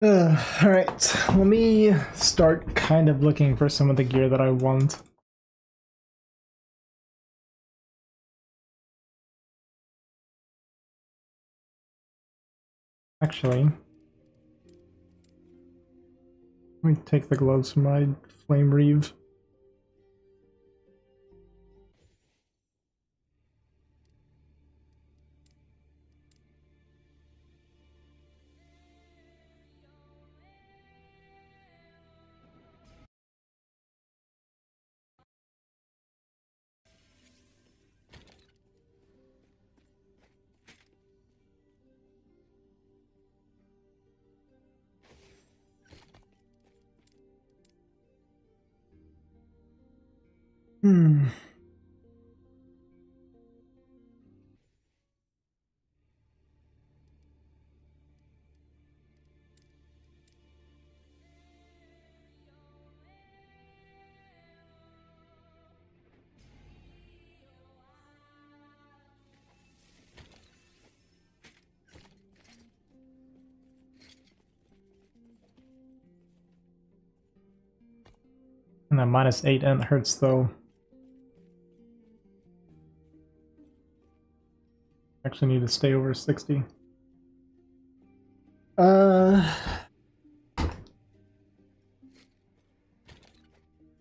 Alright, let me start kind of looking for some of the gear that I want. Actually, let me take the gloves from my Flame Reeve. Hmm. And then -8 and it hurts though. Actually need to stay over 60. Oh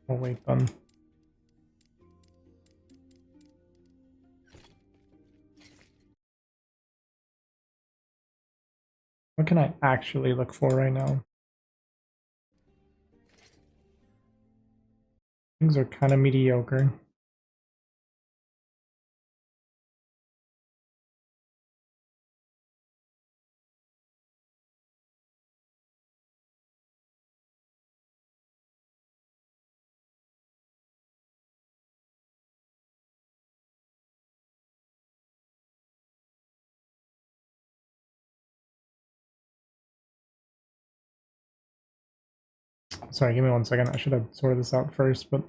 wait, then. What can I actually look for right now? Things are kind of mediocre. Sorry, give me 1 second. I should have sorted this out first, but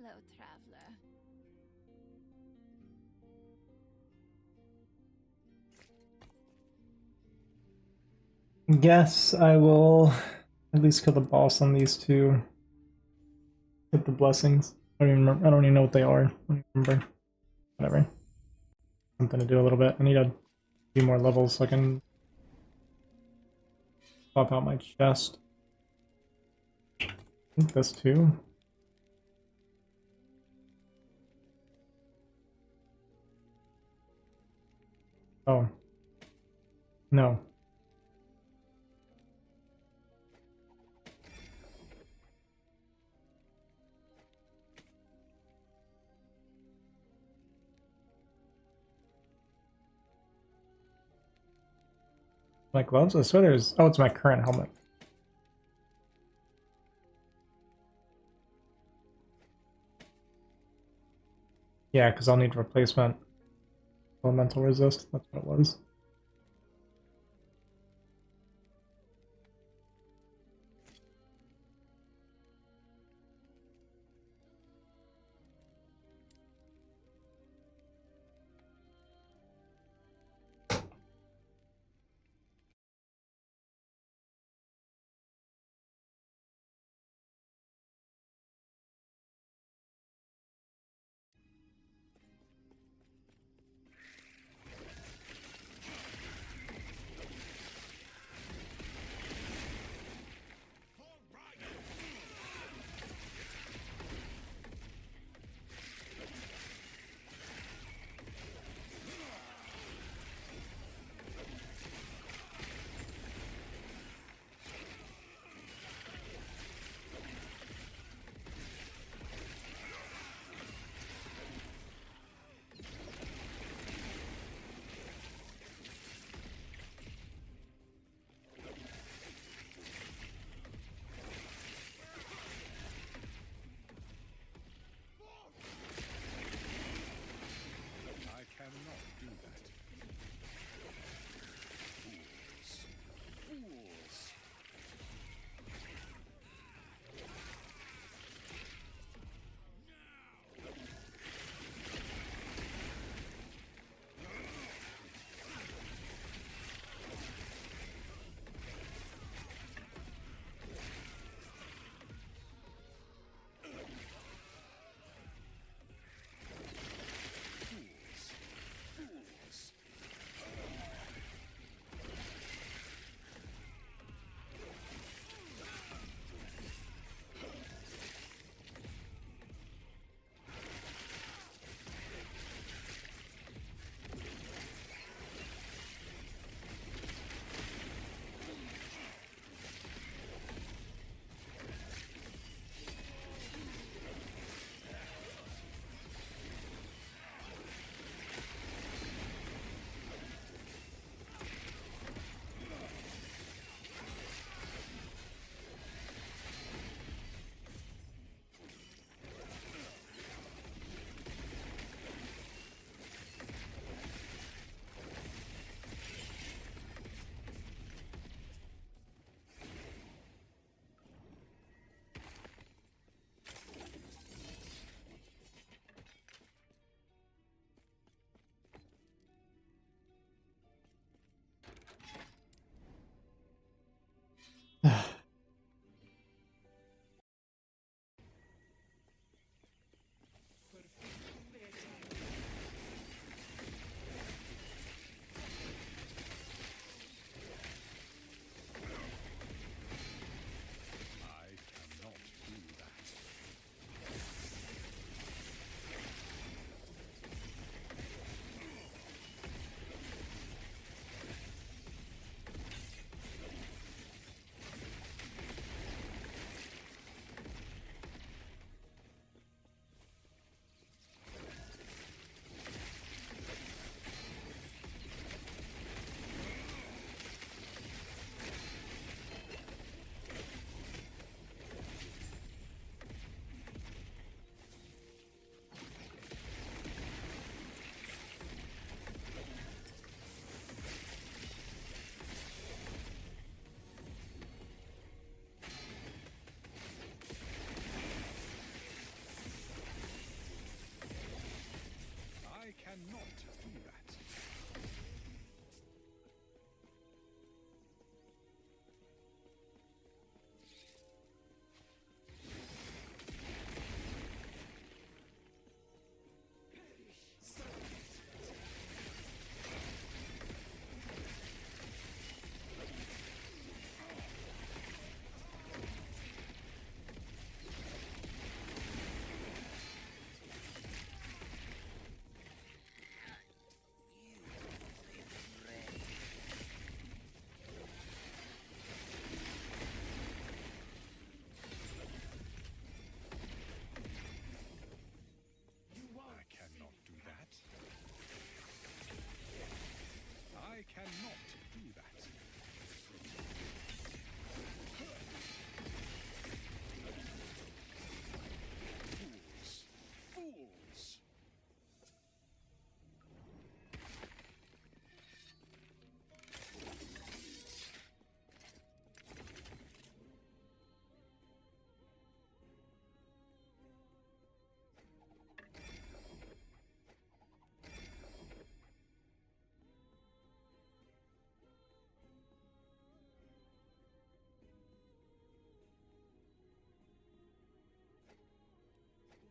Hello, traveler. guess I will at least kill the boss on these two. Get the blessings. I don't even remember. I don't even know what they are. I don't even remember. Whatever. Something to do a little bit. I need a few more levels so I can pop out my chest. I think this too. Oh. No. My gloves? I swear there's... Oh, it's my current helmet. Yeah, because I'll need replacement. Elemental resist, that's what it was.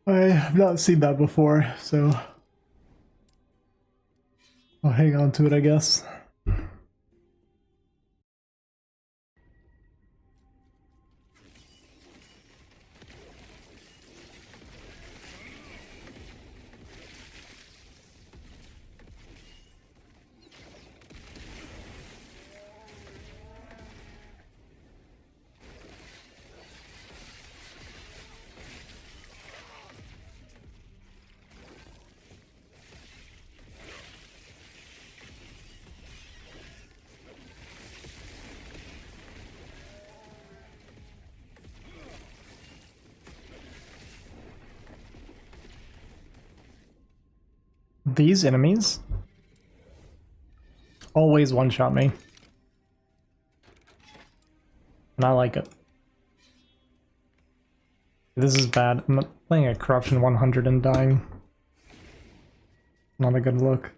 I have not seen that before, so I'll hang on to it, I guess. These enemies always one-shot me. And I like it. This is bad. I'm playing a Corruption 100 and dying. Not a good look.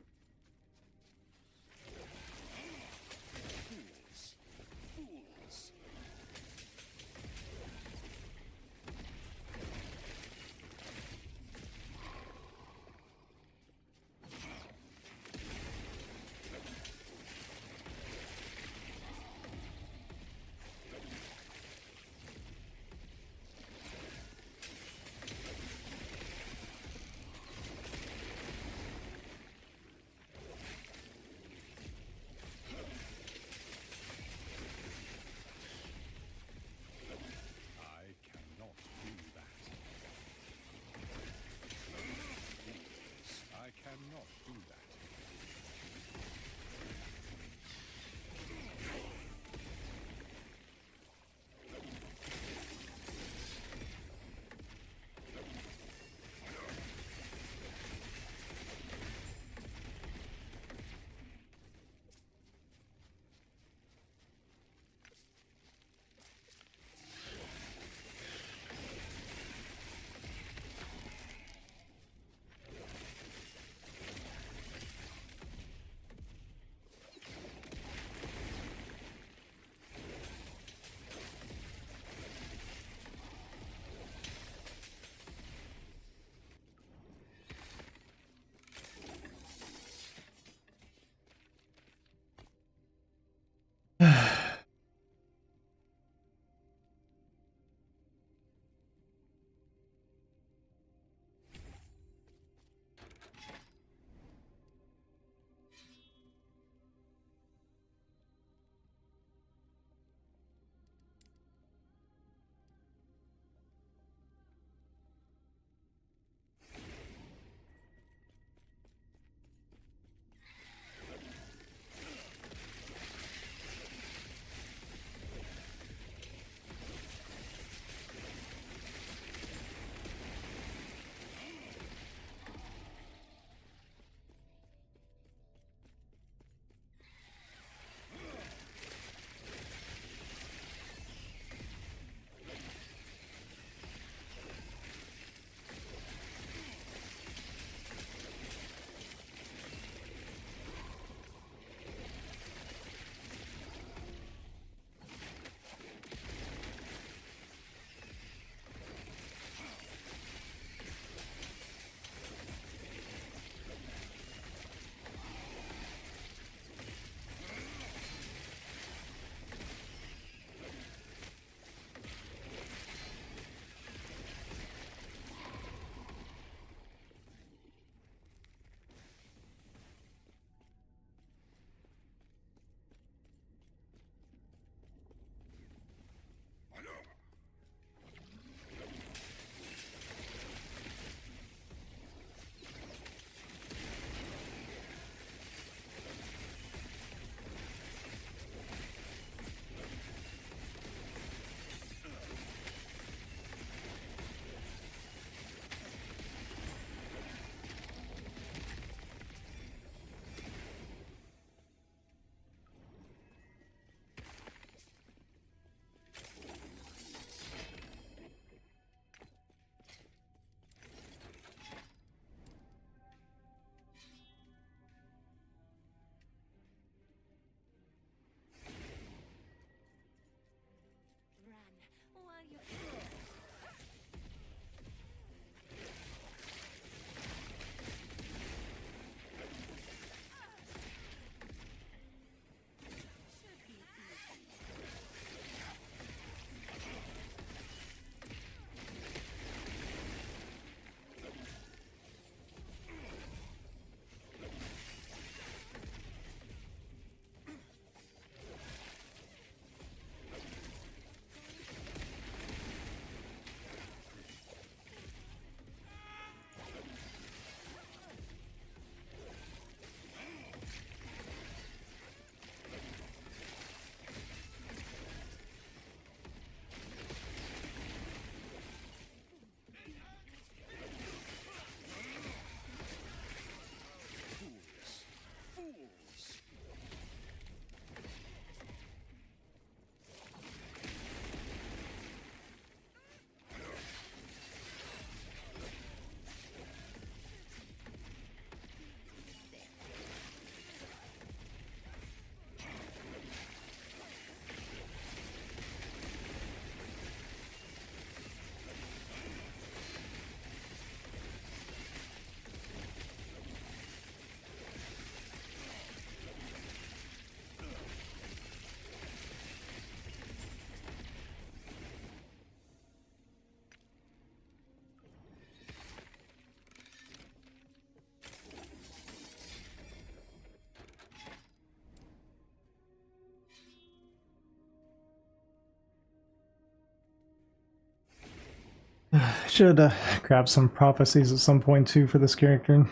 Should grab some prophecies at some point too for this character.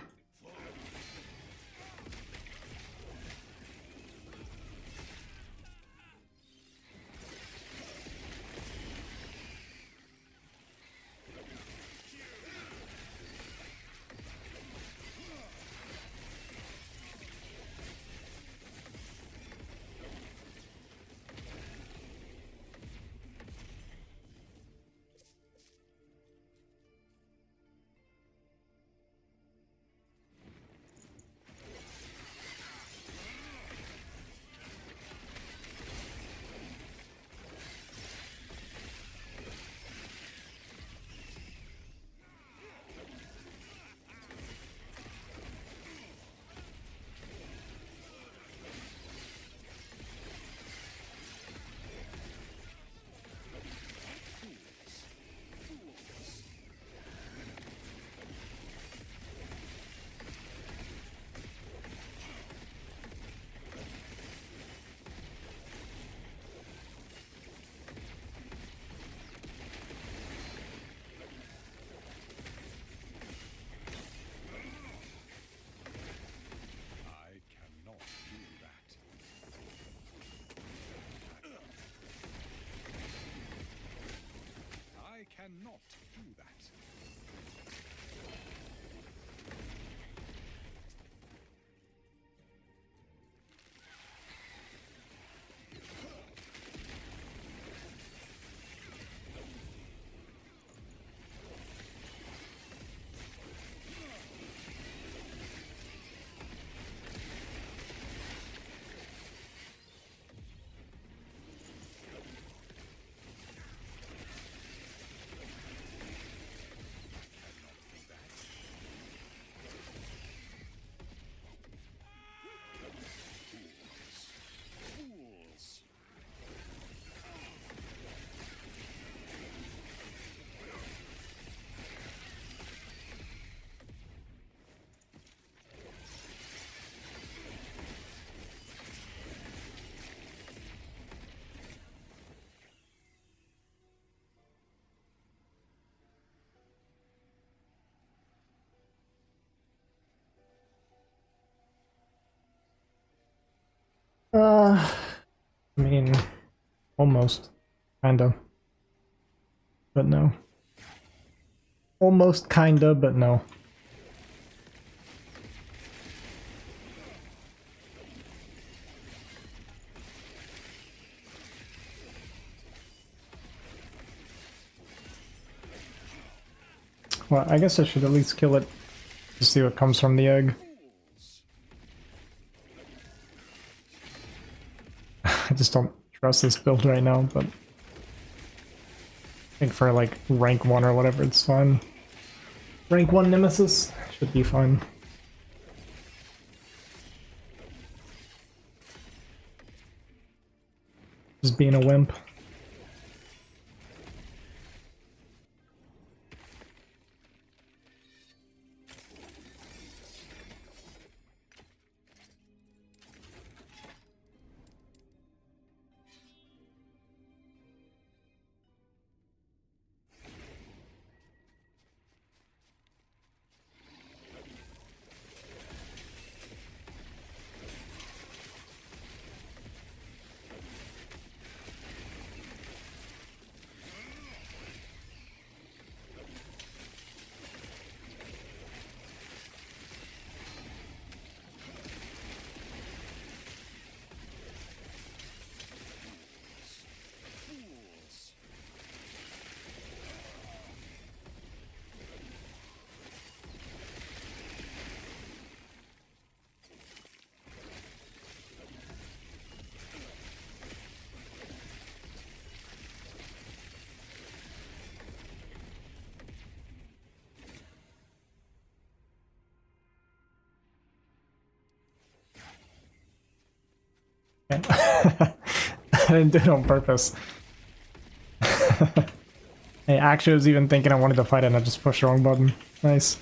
I cannot do that. I cannot do that. Fools! I mean, almost, kinda, but no. Almost, kinda, but no. Well, I guess I should at least kill it to see what comes from the egg. I just don't trust this build right now, but I think for like rank 1 or whatever, it's fine. Rank 1 Nemesis should be fine. Just being a wimp. Fools! I didn't do it on purpose. Hey, actually, I was even thinking I wanted to fight it and I just pushed the wrong button. Nice.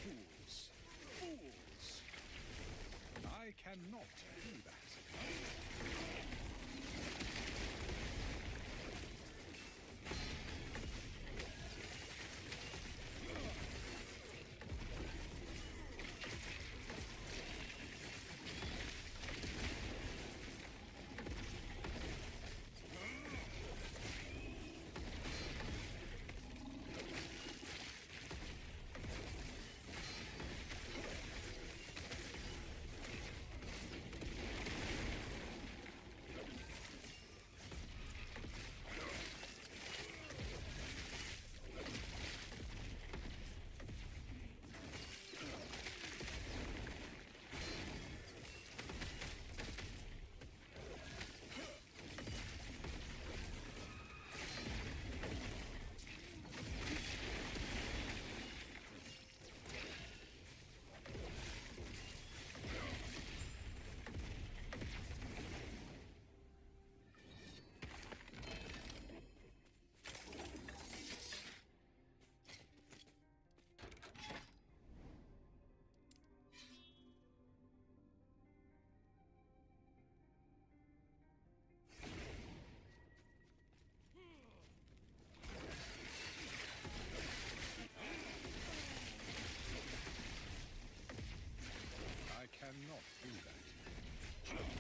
Fools! Fools! I cannot do that. I cannot do that. I cannot.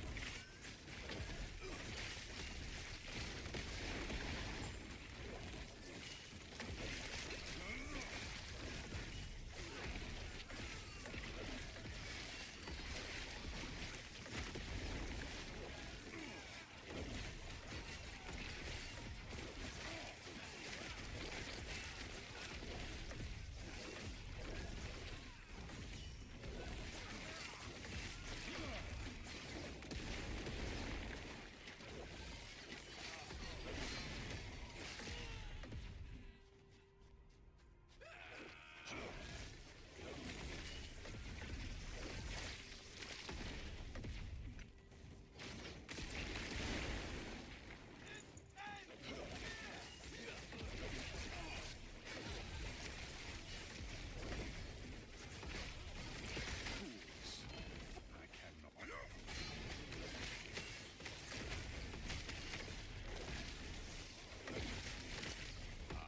I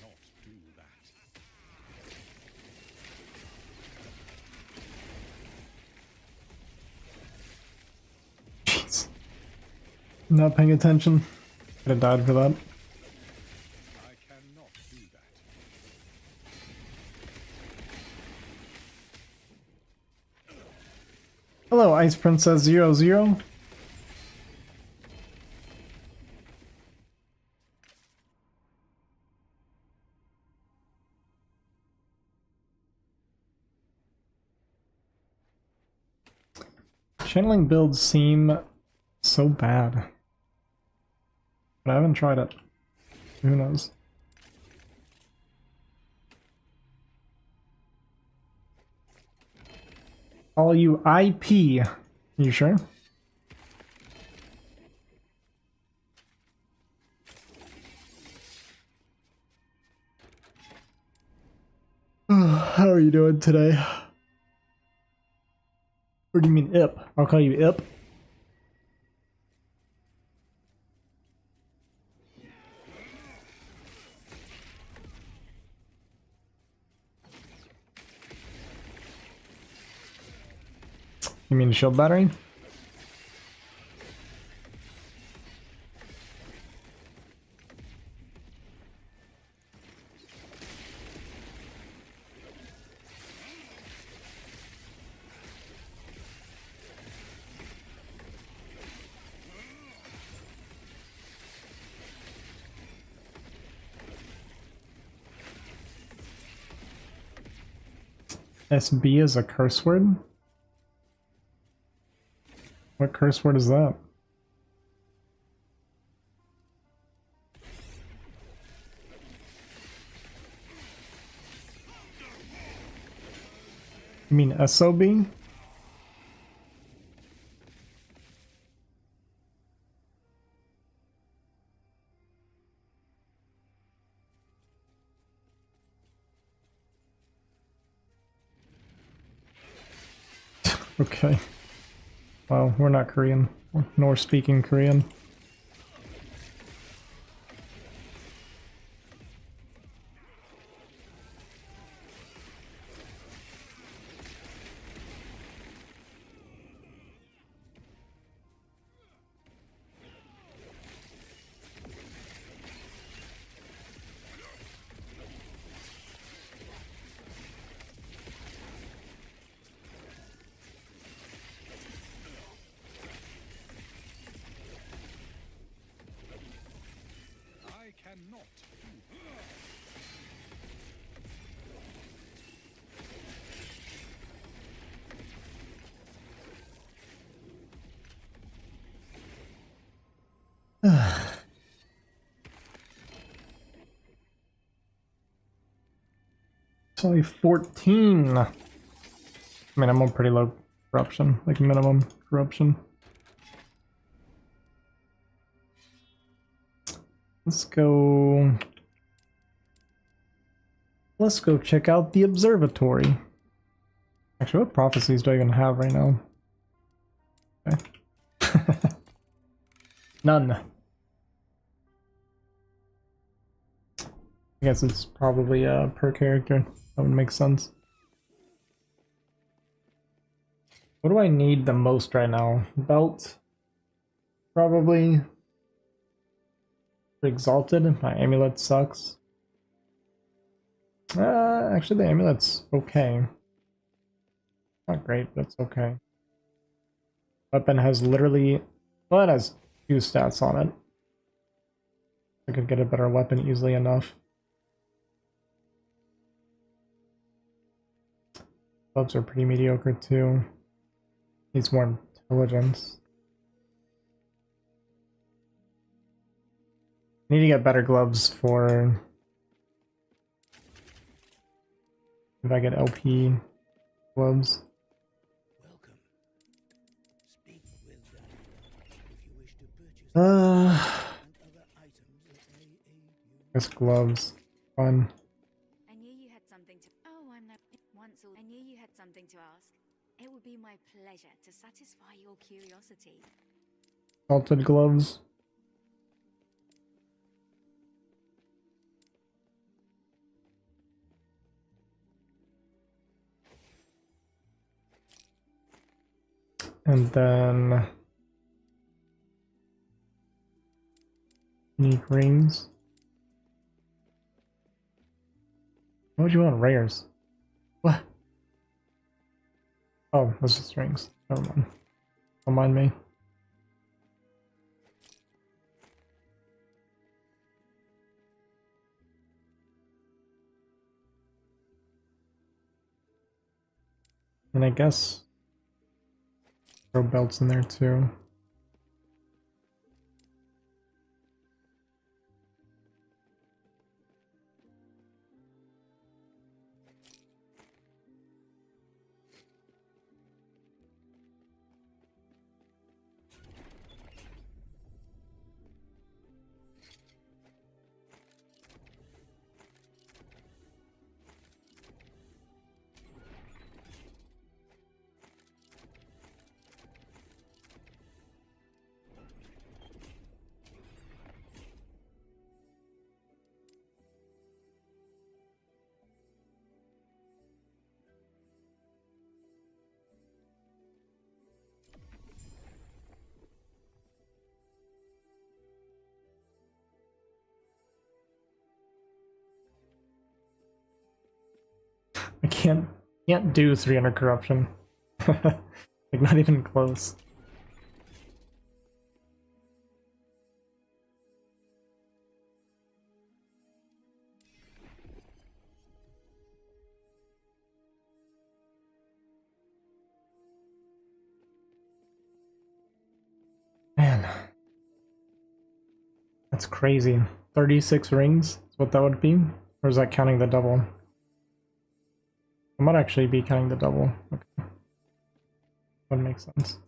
cannot do that. Jeez. Not paying attention. Could have died for that. I cannot do that. Hello, Ice Princess 00. Channeling builds seem so bad. But I haven't tried it. Who knows? All you IP. You sure? How are you doing today? Or do you mean Ip? I'll call you Ip. You mean shield battery? SB is a curse word? What curse word is that? You mean SOB? Okay. Well, we're not Korean, nor speaking Korean. I cannot do that. It's only 14. I mean, I'm on pretty low corruption, like minimum corruption. Let's go. Let's go check out the observatory. Actually, what prophecies do I even have right now? Okay. None. I guess it's probably per character. That would make sense. What do I need the most right now? Belt? Probably. Exalted. My amulet sucks. Actually the amulet's okay. Not great, but it's okay. Weapon has literally... well, it has 2 stats on it. I could get a better weapon easily enough. Gloves are pretty mediocre too. Needs more intelligence. Need to get better gloves for... if I get LP gloves. Welcome. Speak with them if you wish to purchase and other items that may aid you. Guess gloves. Fun. I knew you had something to. Oh, I'm not. Once all. I knew you had something to ask. It would be my pleasure to satisfy your curiosity. Salted gloves. And then unique rings. What would you want? Rares? What? Oh, those are strings. Never mind. Don't mind me. And I guess throw belts in there too. I can't do 300 corruption. Like not even close. man. That's crazy. 36 rings is what that would be? Or is that counting the double? I might actually be counting the double. Okay. Would make sense.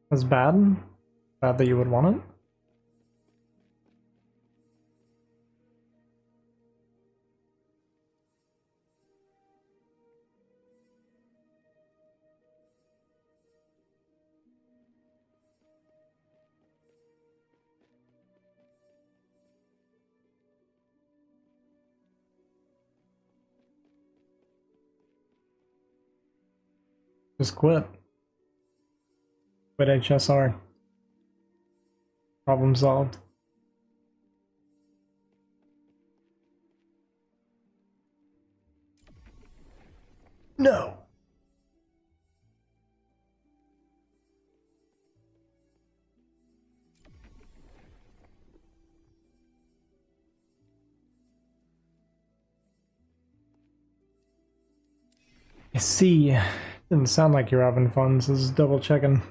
That's bad? Bad that you would want it? Just quit. Quit HSR. Problem solved. No. I see. Didn't sound like you're having fun, so just double checking.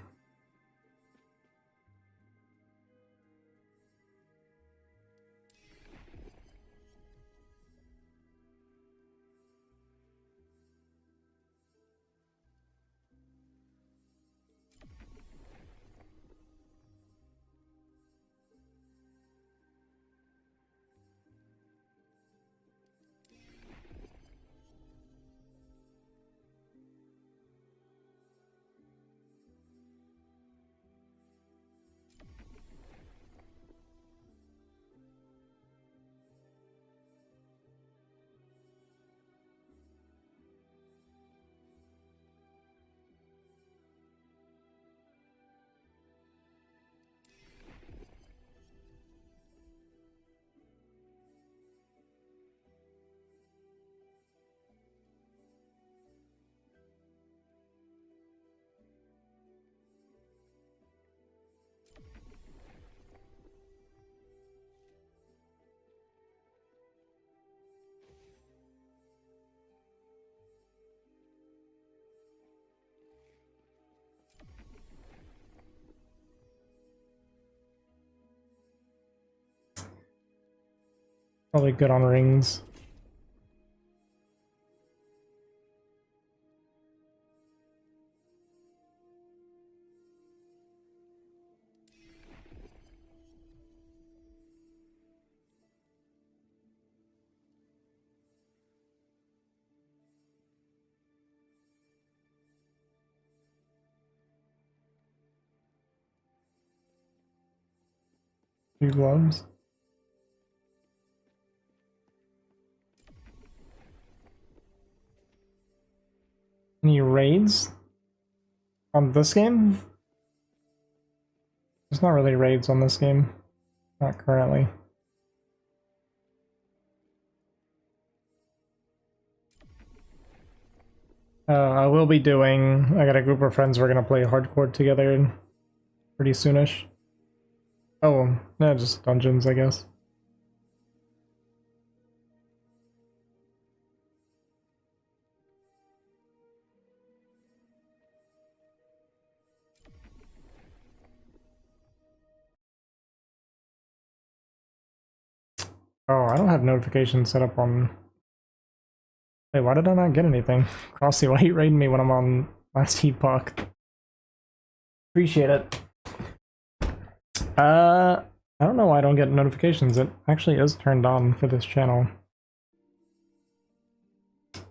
Probably good on rings. Two gloves. Any raids on this game? There's not really raids on this game. Not currently. I will be doing... I got a group of friends we're gonna play hardcore together pretty soonish. Oh, yeah, just dungeons, I guess. Oh, I don't have notifications set up on... Wait, why did I not get anything? Crossy, why are you raiding me when I'm on last epoch? Appreciate it. I don't know why I don't get notifications. It actually is turned on for this channel.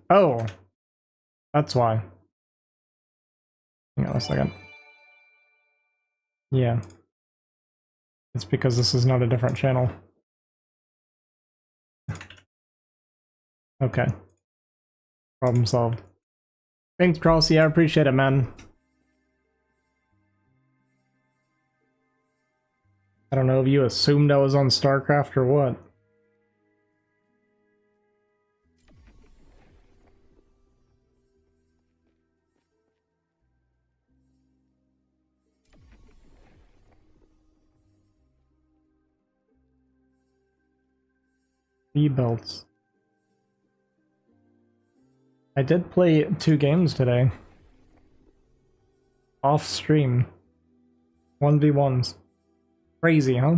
Oh! That's why. Hang on a second. Yeah. It's because this is not a different channel. Okay. Problem solved. Thanks, Crossy. I appreciate it, man. I don't know if you assumed I was on StarCraft or what. belts. I did play 2 games today. Off stream. 1v1s. Crazy, huh?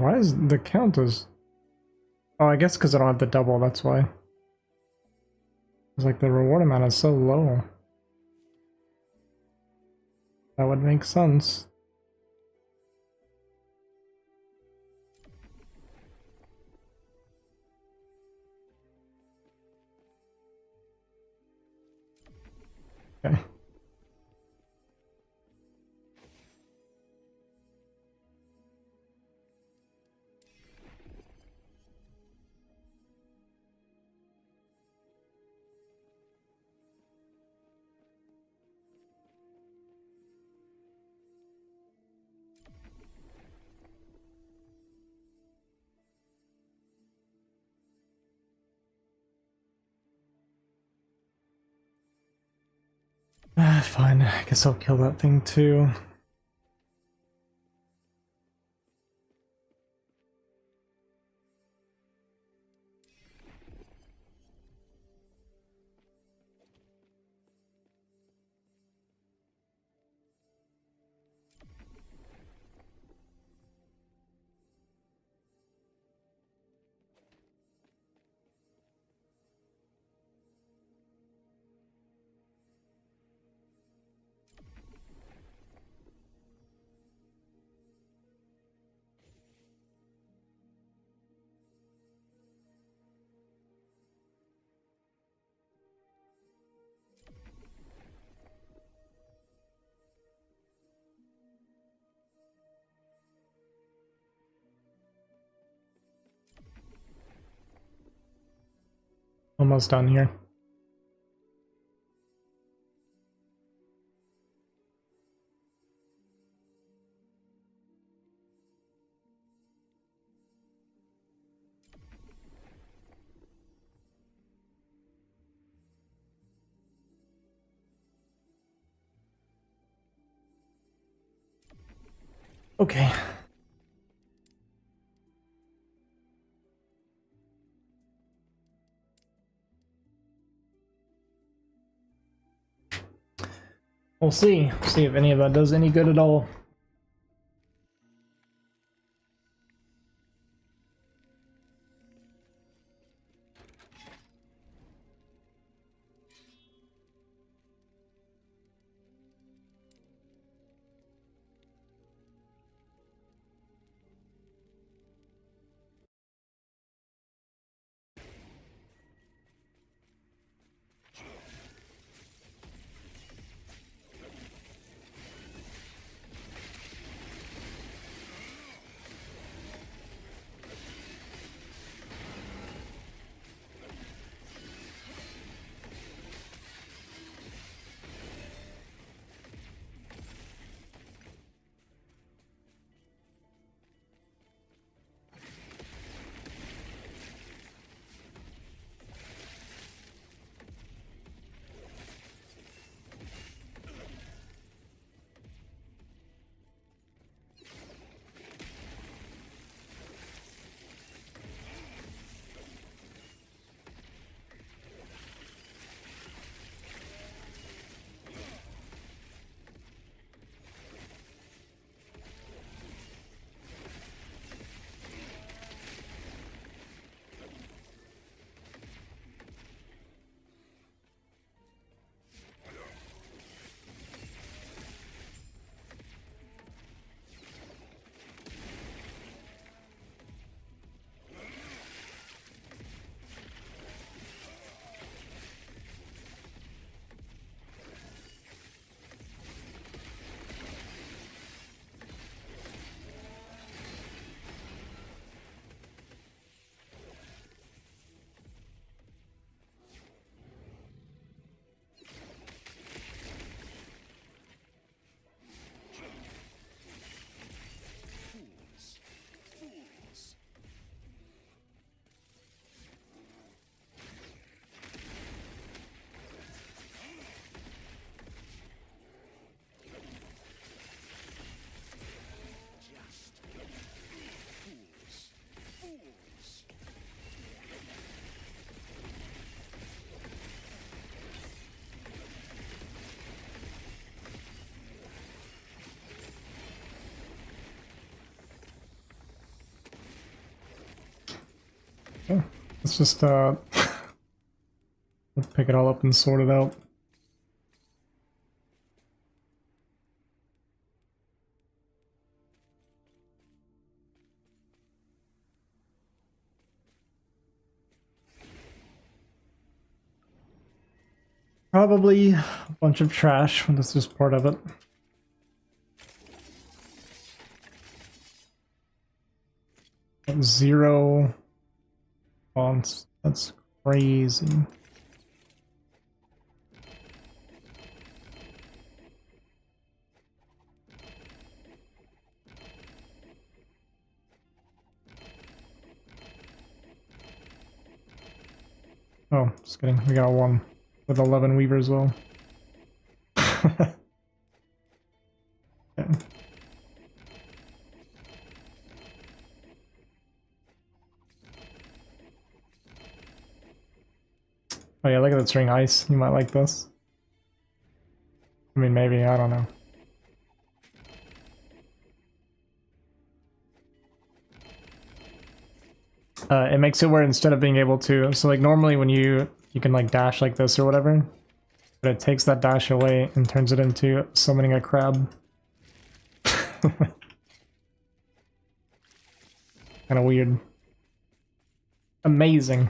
Why is the count as... Oh, I guess because I don't have the double, that's why. It's like the reward amount is so low. That would make sense. Okay. Fine, I guess I'll kill that thing too. Almost done here. Okay. We'll see. See if any of that does any good at all. Let's just pick it all up and sort it out. Probably a bunch of trash, but that's just part of it. Zero fonts. That's crazy. Oh, just kidding. We got one with 11 weavers though. Okay. Oh yeah, look at the string ice. You might like this. I mean, maybe, I don't know. It makes it where instead of being able to, so like normally when you can like dash like this or whatever, but it takes that dash away and turns it into summoning a crab. Kind of weird. Amazing.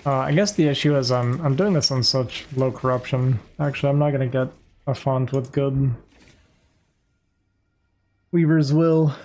I guess the issue is I'm doing this on such low corruption. Actually, I'm not gonna get a font with good Weaver's Will.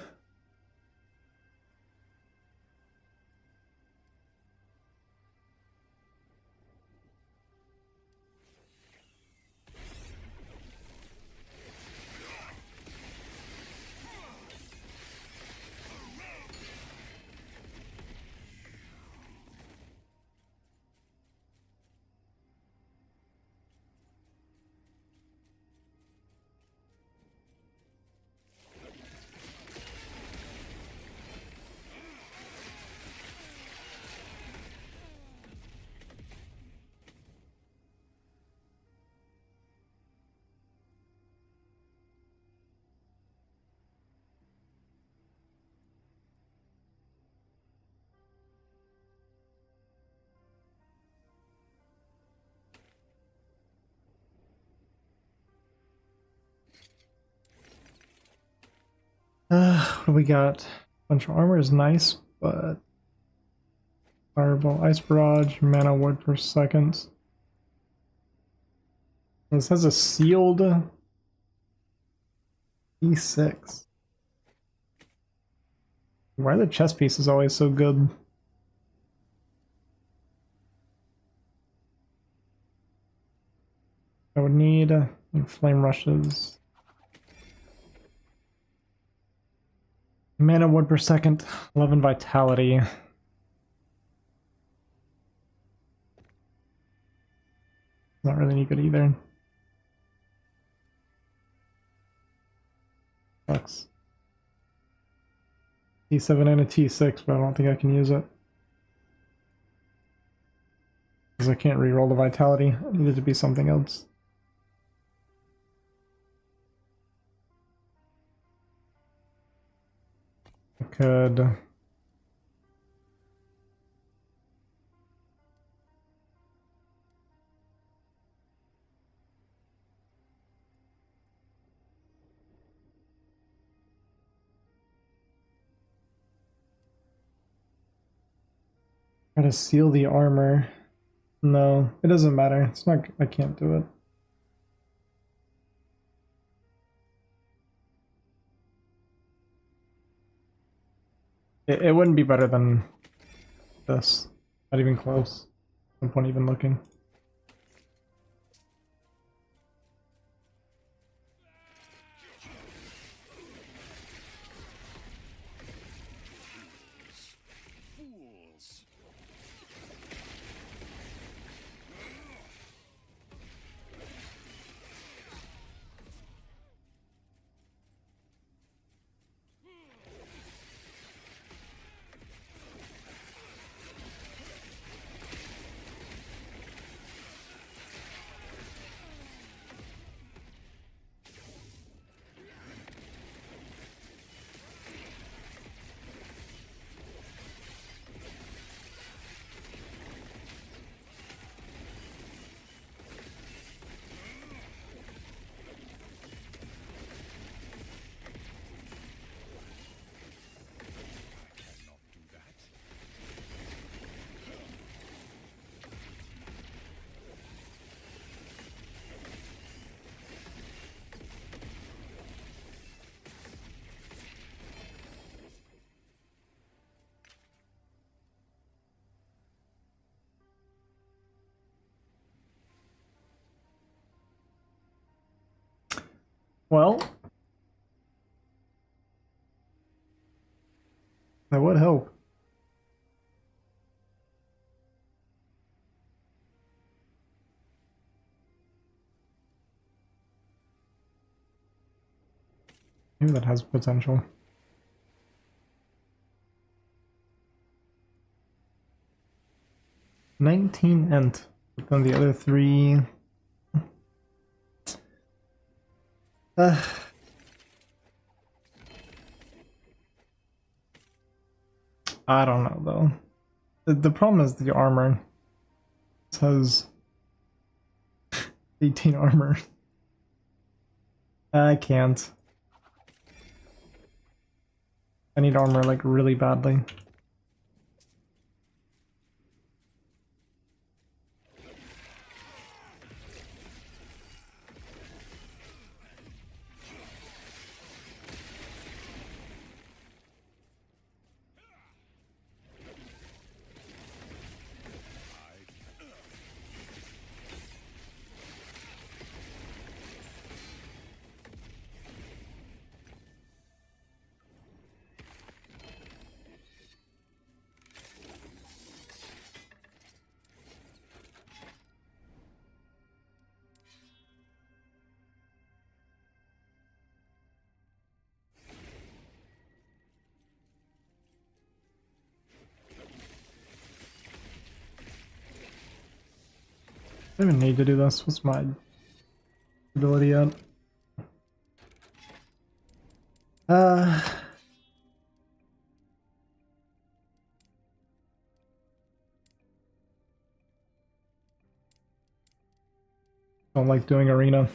What do we got? Bunch of armor is nice, but Fireball, Ice Barrage, Mana Ward per second. This has a sealed E6. Why are the chess pieces always so good? I would need Flame Rushes. Mana Ward per second, 11 Vitality. Not really any good either. Sucks. T7 and a T6, but I don't think I can use it. Because I can't reroll the Vitality. It needed to be something else. I could... Try to seal the armor. No, it doesn't matter. It's not. I can't do it. It wouldn't be better than this. Not even close. No point even looking. Fools. Well, that would help. Maybe that has potential. $19 ent, but then the other three. Uh, I don't know though. The problem is the armor. It says 18 armor. I can't. I need armor like really badly. I don't even need to do this. What's my ability at? Uh, don't like doing arena.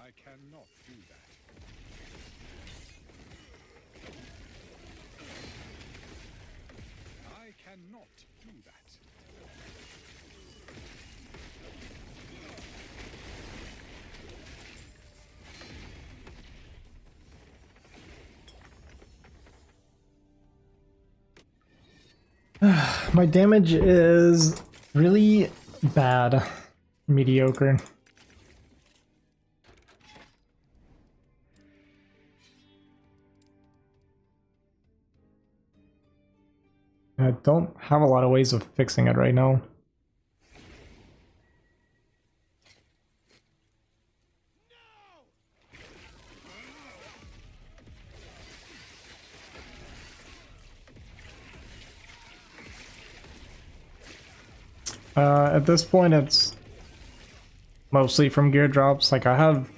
I cannot do that. cannot do that. My damage is really bad. Mediocre. I don't have a lot of ways of fixing it right now. At this point, it's mostly from gear drops. Like, I have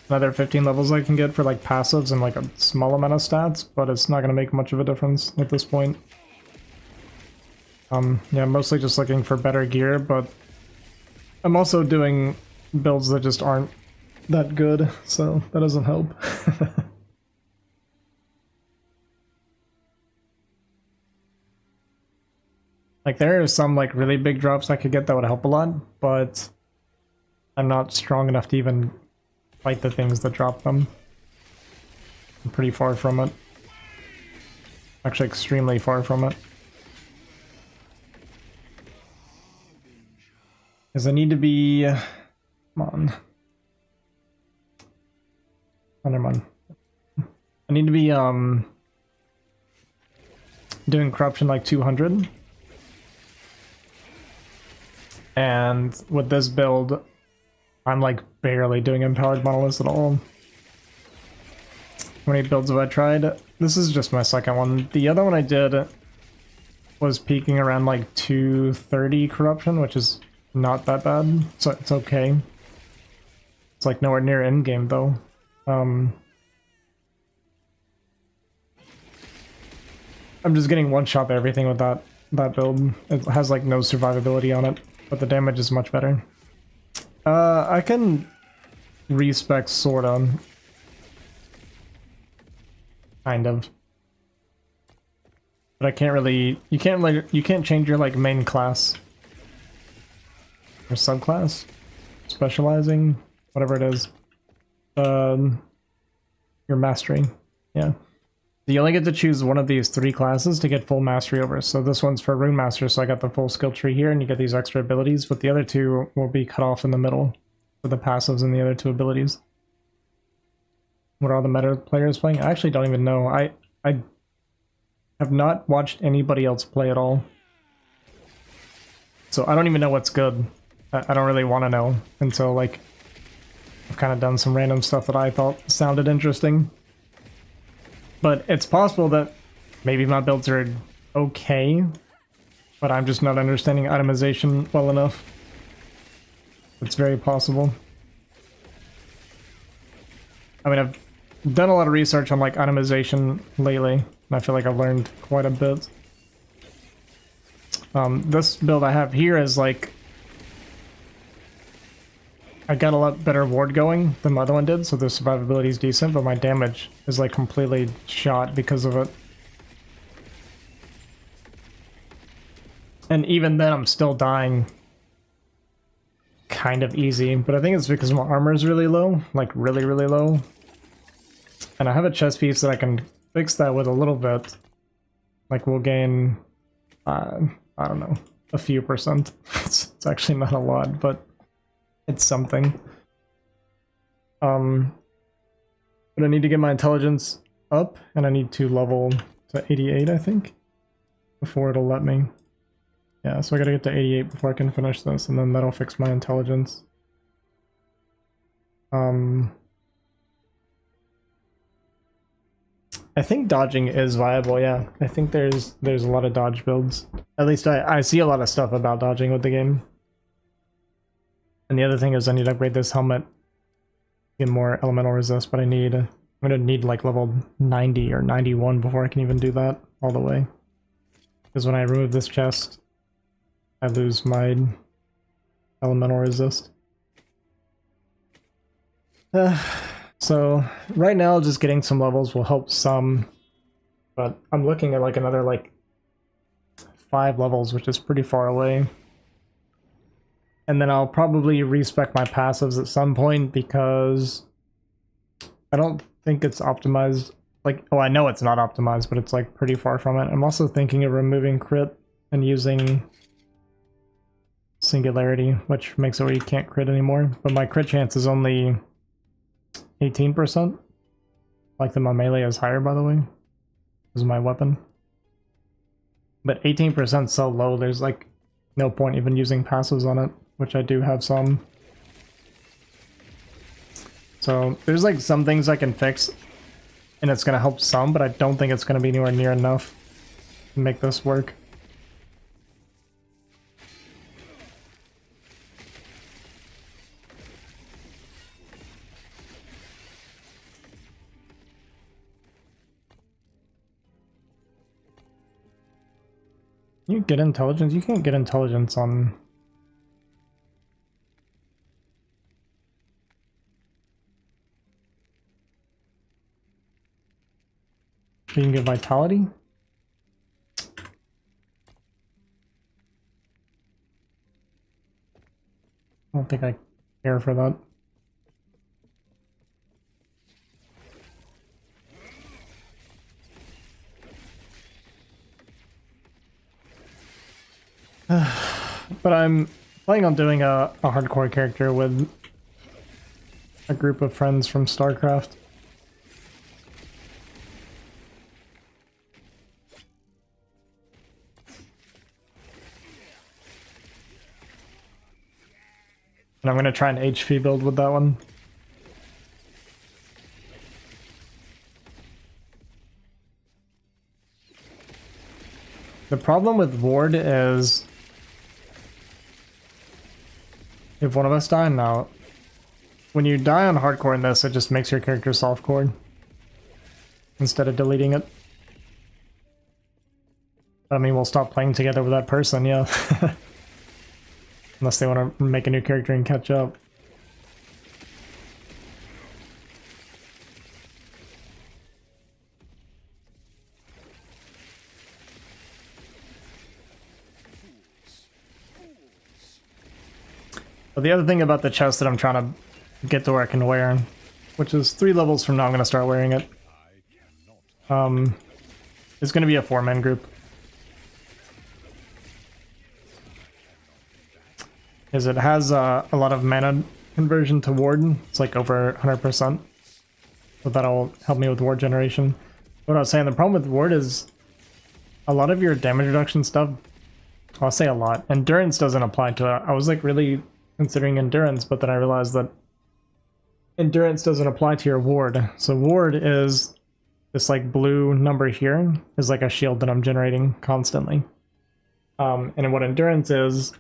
another 15 levels I can get for like passives and like a small amount of stats, but it's not going to make much of a difference at this point. Yeah, mostly just looking for better gear, but I'm also doing builds that just aren't that good, so that doesn't help. Like, there are some like really big drops I could get that would help a lot, but I'm not strong enough to even fight the things that drop them. I'm pretty far from it. Actually, extremely far from it. Because I need to be... Come on. Oh, never mind. I need to be, doing corruption like 200. And with this build, I'm like barely doing empowered monoliths at all. How many builds have I tried? This is just my second one. The other one I did was peaking around like 230 corruption, which is not that bad, so it's okay. It's like nowhere near endgame though. I'm just getting one shot to everything with that build. It has like no survivability on it, but the damage is much better. I can respec sorta. Kind of. But I can't really, you can't change your like main class. Or subclass? Specializing? Whatever it is. Your mastery. Yeah. You only get to choose one of these 3 classes to get full mastery over. So this one's for Rune Master, so I got the full skill tree here, and you get these extra abilities, but the other 2 will be cut off in the middle for the passives and the other 2 abilities. What are all the meta players playing? I actually don't even know. I have not watched anybody else play at all. So I don't even know what's good. I don't really want to know until, like, I've kind of done some random stuff that I thought sounded interesting. But it's possible that maybe my builds are okay, but I'm just not understanding itemization well enough. It's very possible. I mean, I've done a lot of research on like itemization lately, and I feel like I've learned quite a bit. This build I have here is like, I got a lot better ward going than my other one did, so the survivability is decent, but my damage is like completely shot because of it. And even then I'm still dying kind of easy, but I think it's because my armor is really low, like really, really low. And I have a chest piece that I can fix that with a little bit. Like we'll gain, I don't know, a few percent. It's actually not a lot, but it's something. But I need to get my intelligence up, and I need to level to 88, I think, before it'll let me. Yeah, so I gotta get to 88 before I can finish this, and then that'll fix my intelligence. I think dodging is viable, yeah. I think there's a lot of dodge builds. At least I see a lot of stuff about dodging with the game. And the other thing is I need to upgrade this helmet, get more elemental resist, but I'm gonna need like level 90 or 91 before I can even do that all the way. Because when I remove this chest, I lose my elemental resist. So right now just getting some levels will help some, but I'm looking at like another like 5 levels, which is pretty far away. And then I'll probably respec my passives at some point because I don't think it's optimized. Like, oh, I know it's not optimized, but it's like pretty far from it. I'm also thinking of removing crit and using singularity, which makes it where you can't crit anymore. But my crit chance is only 18%. Like that my melee is higher, by the way. This is my weapon. But 18% is so low, there's like no point even using passives on it, which I do have some. So there's like some things I can fix, and it's going to help some, but I don't think it's going to be anywhere near enough to make this work. You get intelligence? You can't get intelligence on... You can get vitality? I don't think I care for that. But I'm planning on doing a hardcore character with a group of friends from StarCraft. And I'm going to try an HP build with that one. The problem with Ward is if one of us die now, when you die on hardcore in this, it just makes your character softcore instead of deleting it. I mean, we'll stop playing together with that person, yeah. Unless they want to make a new character and catch up. But the other thing about the chest that I'm trying to get to where I can wear, which is 3 levels from now I'm going to start wearing it, is going to be a 4-man group. Is it has a lot of mana conversion to ward. It's like over 100%. So that'll help me with ward generation. What I was saying, the problem with ward is a lot of your damage reduction stuff, I'll say a lot, endurance doesn't apply to it. I was like really considering endurance, but then I realized that endurance doesn't apply to your ward. So ward is this like blue number here is like a shield that I'm generating constantly. And what endurance is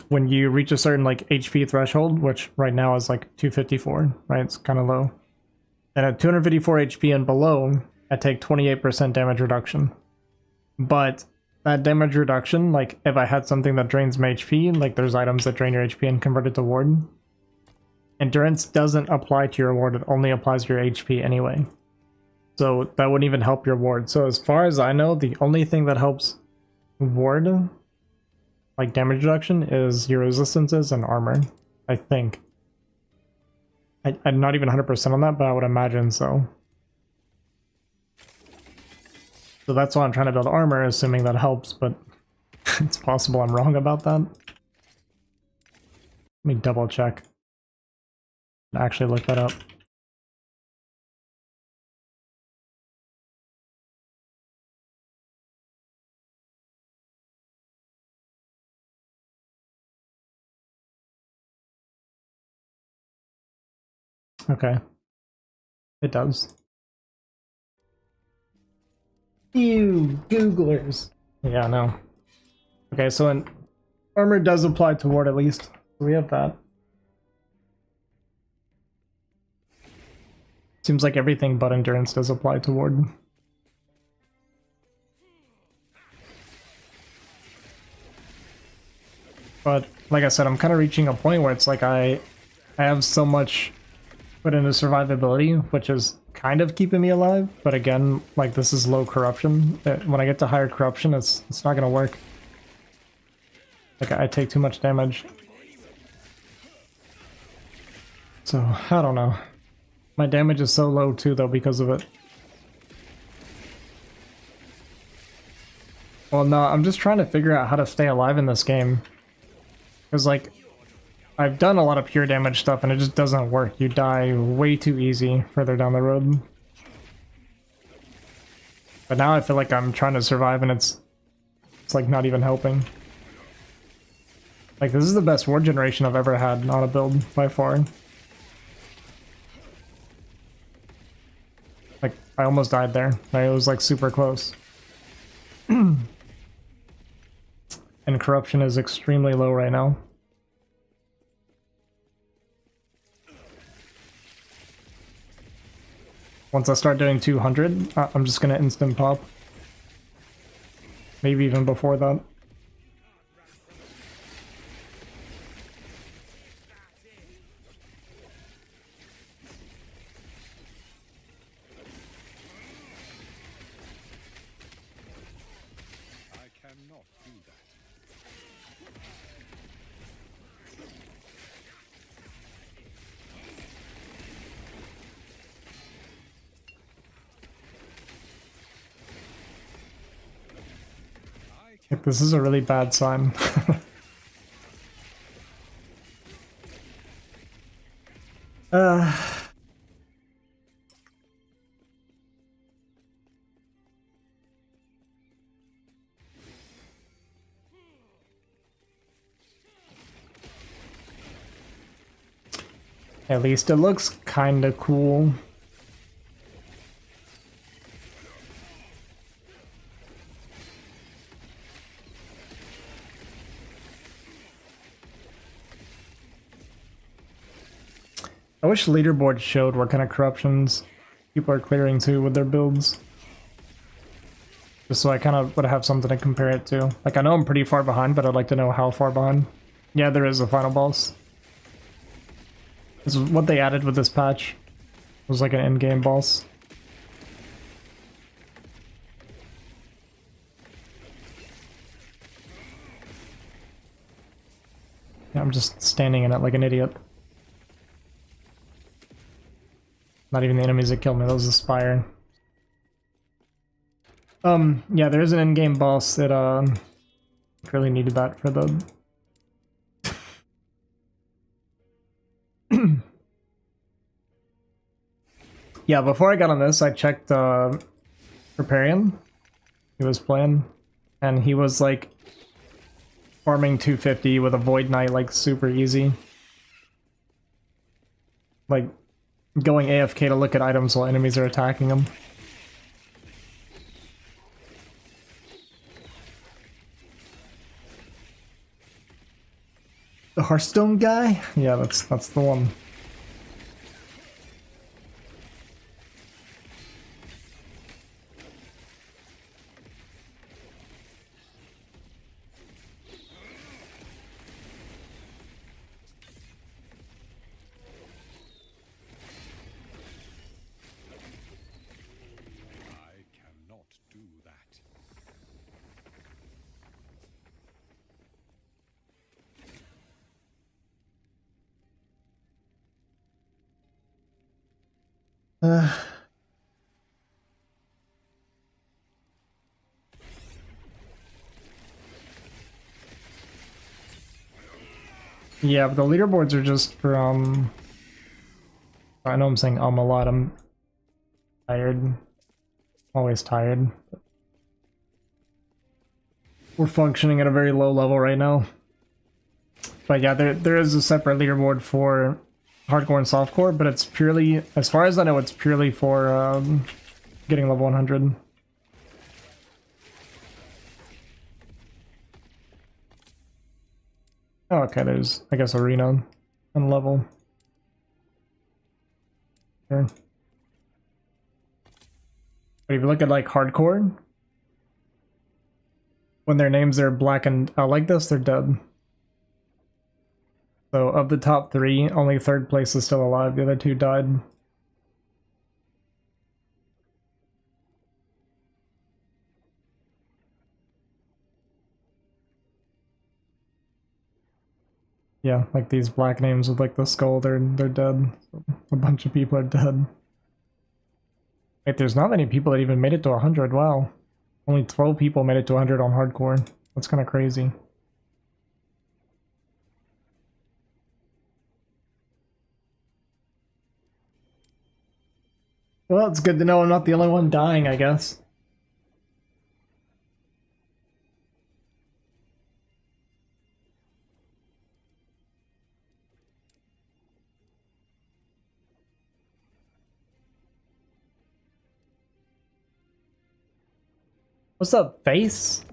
when you reach a certain like HP threshold, which right now is like 254, right? It's kind of low. And at 254 HP and below, I take 28% damage reduction. But that damage reduction, like if I had something that drains my HP, like there's items that drain your HP and convert it to ward, endurance doesn't apply to your ward, it only applies to your HP anyway. So that wouldn't even help your ward. So as far as I know, the only thing that helps ward, like damage reduction, is your resistances and armor, I think. I'm not even 100% on that, but I would imagine so. So that's why I'm trying to build armor, assuming that helps, but it's possible I'm wrong about that. Let me double check. Actually look that up. Okay. It does. Ew, Googlers. Yeah, no. Okay, so an armor does apply to ward at least. So we have that. Seems like everything but endurance does apply to ward. But like I said, I'm kind of reaching a point where it's like I have so much put into survivability, which is kind of keeping me alive. But again, like this is low corruption. When I get to higher corruption, it's not gonna work. Like I take too much damage. So I don't know. My damage is so low too, though, because of it. Well, no, I'm just trying to figure out how to stay alive in this game. Because, like, I've done a lot of pure damage stuff and it just doesn't work. You die way too easy further down the road. But now I feel like I'm trying to survive and it's like not even helping. Like, this is the best ward generation I've ever had on a build by far. Like, I almost died there. Like, it was like super close. And corruption is extremely low right now. Once I start doing 200, I'm just gonna instant pop. Maybe even before that. I cannot do that. Like, this is a really bad sign. At least it looks kinda cool. I wish leaderboard showed what kind of corruptions people are clearing to with their builds. Just so I kind of would have something to compare it to. Like, I know I'm pretty far behind, but I'd like to know how far behind. Yeah, there is a final boss. This is what they added with this patch. It was like an in-game boss. Yeah, I'm just standing in it like an idiot. Not even the enemies that killed me, that was the Spire. Yeah, there is an in-game boss that, really needed that for the... Yeah, before I got on this, I checked, Preparian. He was playing, and he was, like, farming 250 with a Void Knight, like, super easy. Like, going AFK to look at items while enemies are attacking him. The Hearthstone guy? Yeah, that's the one. I cannot do that. Yeah, but the leaderboards are just for, I know I'm saying a lot, I'm tired. Always tired. We're functioning at a very low level right now. But yeah, there is a separate leaderboard for hardcore and softcore, but it's purely, as far as I know, it's purely for getting level 100. Oh, okay, there's, I guess, arena and level. Sure. But if you look at, like, hardcore, when their names are black and out like this, they're dead. So of the top 3, only third place is still alive. The other 2 died. Yeah, like these black names with like the skull, they're dead. A bunch of people are dead. Wait, there's not many people that even made it to 100. Wow. Only 12 people made it to 100 on hardcore. That's kind of crazy. Well, it's good to know I'm not the only one dying, I guess. What's up, face?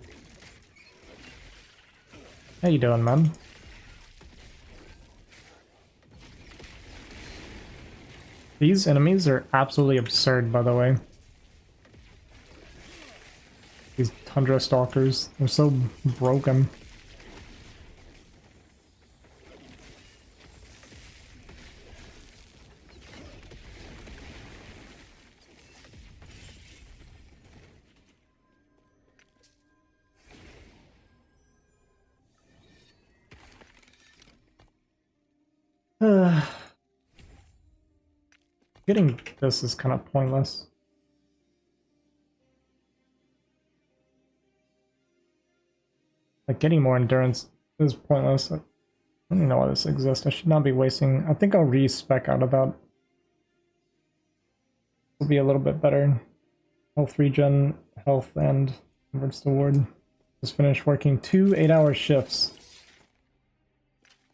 How you doing, man? These enemies are absolutely absurd, by the way. These Tundra Stalkers, they're so broken. Getting this is kind of pointless. Like, getting more endurance is pointless. I don't even know why this exists. I should not be wasting... I think I'll re-spec out of that. Will be a little bit better. Health regen, health, and converts to ward. Just finished working 2 8-hour shifts.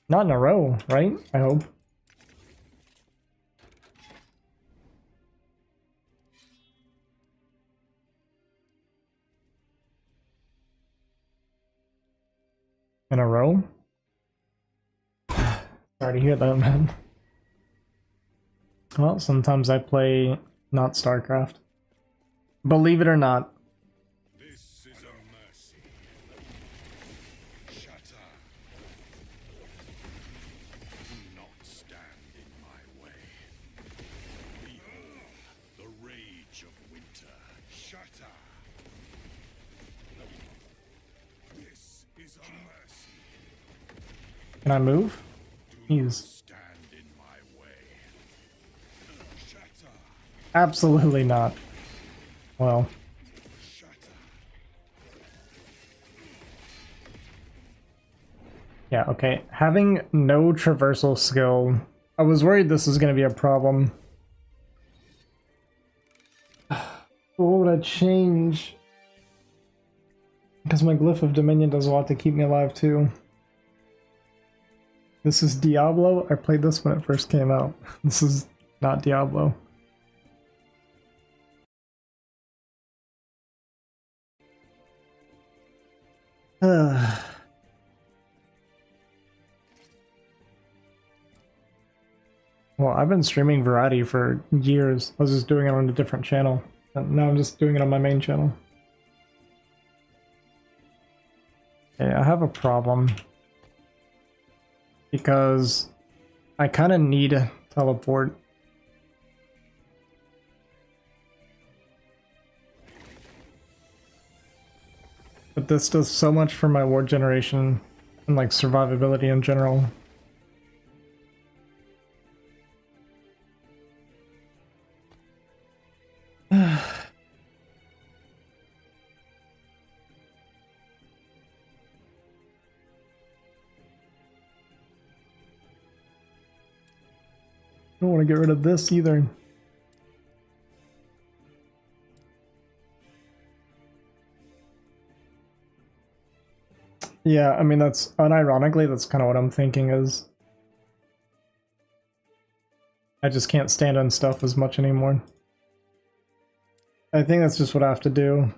Not in a row, right? I hope. In a row? Sorry to hear that, man. Well, sometimes I play not StarCraft. Believe it or not. This is a mercy. Shatter. Do not stand in my way. Behold the rage of winter. Shatter. This is a mercy. Can I move? Do not He's stand in my way. Shatter. absolutely not. Well, Shatter. yeah, okay. Having no traversal skill, I was worried this was going to be a problem. What would I change? Because my Glyph of Dominion does a lot to keep me alive too. This is Diablo. I played this when it first came out. This is not Diablo. Well, I've been streaming Variety for years. I was just doing it on a different channel. And now I'm just doing it on my main channel. Okay, I have a problem. Because I kind of need a teleport. But this does so much for my ward generation and like survivability in general. I don't want to get rid of this either. Yeah, I mean, that's unironically, that's kind of what I'm thinking is I just can't stand on stuff as much anymore. I think that's just what I have to do.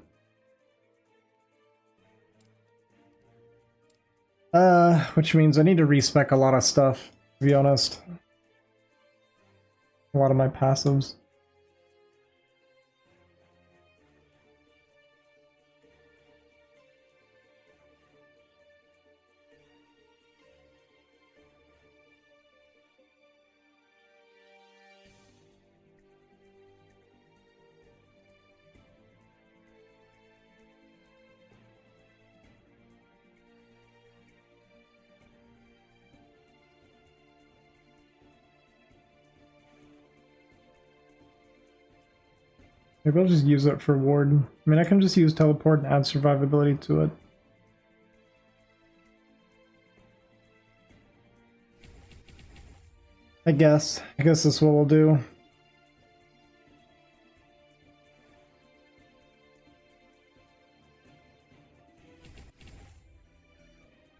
Which means I need to respec a lot of stuff, to be honest. A lot of my passives. Maybe I'll just use it for ward. I mean, I can just use teleport and add survivability to it. I guess this is what we'll do.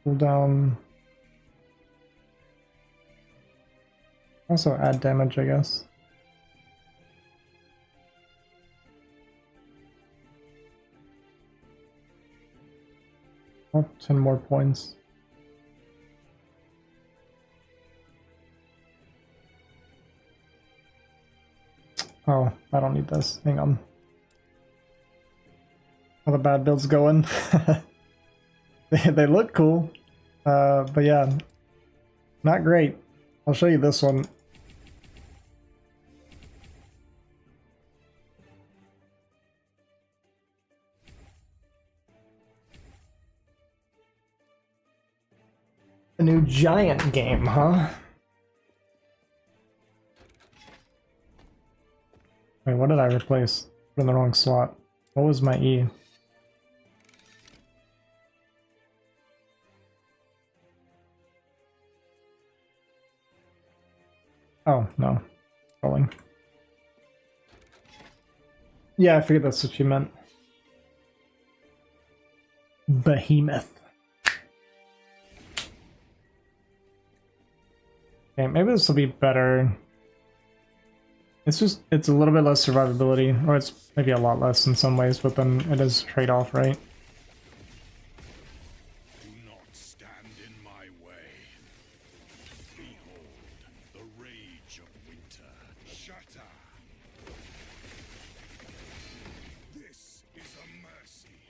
Pull down. Also add damage, I guess. Oh, 10 more points. Oh, I don't need this. Hang on. How the bad builds going? They look cool. But yeah, not great. I'll show you this one. A new giant game, huh? Wait, what did I replace? Put in the wrong slot. What was my E? Oh, no. Rolling. Yeah, I figured that's what you meant. Behemoth. Okay, maybe this will be better. It's a little bit less survivability, or it's maybe a lot less in some ways, but then it is trade-off, right? Do not stand in my way. Behold the rage of winter. Shatter. This is a mercy.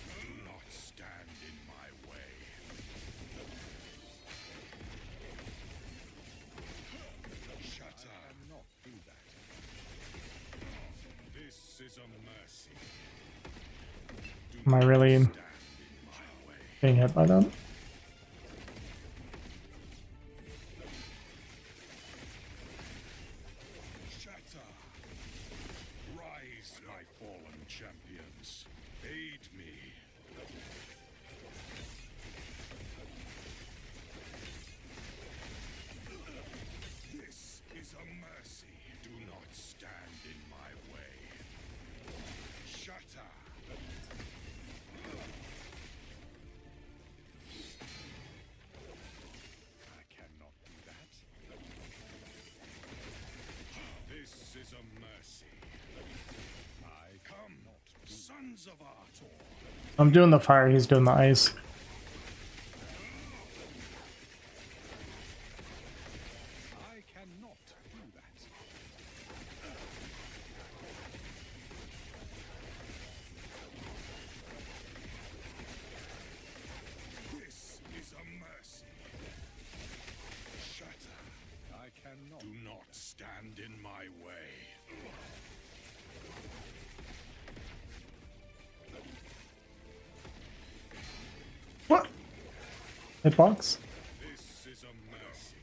Do not stand in my way. Shatter. Not do that. This is a mercy. Do Am I really stand in my way. being hit by that? Shatter! Rise, my fallen champions. Aid me. This is a mercy. Do not stand in my way. Shatter! I cannot do that. This is a mercy. I come not, sons of Artor. I'm doing the fire, he's doing the ice. I cannot do that. This is a mercy. Shatter. I cannot. Do not stand in my way. What? Hitbox? This is a mercy.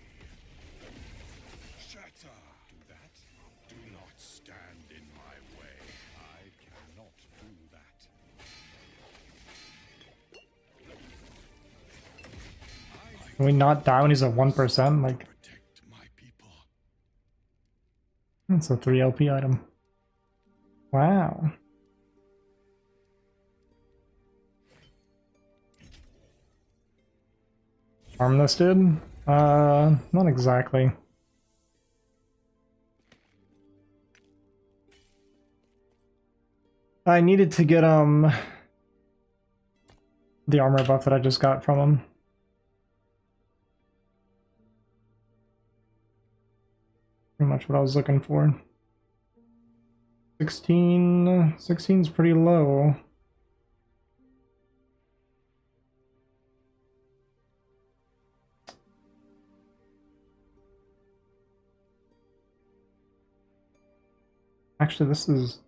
Shatter. Do that. Do not stand in my way. I cannot do that. Can we not die when he's at 1%? Like, Protect my people. that's a 3 LP item. Wow. Farm this dude? Not exactly. I needed to get, the armor buff that I just got from him. Pretty much what I was looking for. 16's pretty low. Actually, this is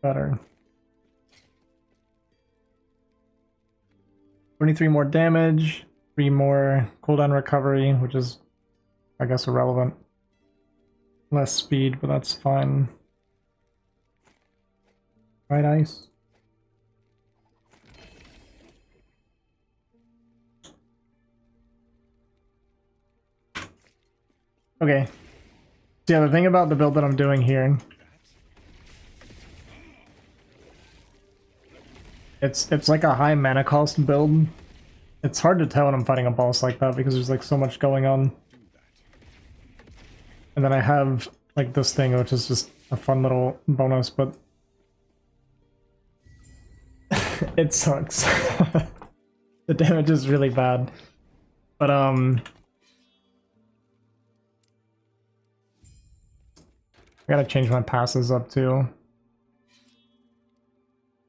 better. 23 more damage, 3 more cooldown recovery, which is, I guess, irrelevant. less speed, but that's fine. Right, ice? Okay. So yeah, the thing about the build that I'm doing here, it's like a high mana cost build. It's hard to tell when I'm fighting a boss like that because there's like so much going on. And then I have like this thing, which is just a fun little bonus, but it sucks. The damage is really bad. But I gotta change my passes up too.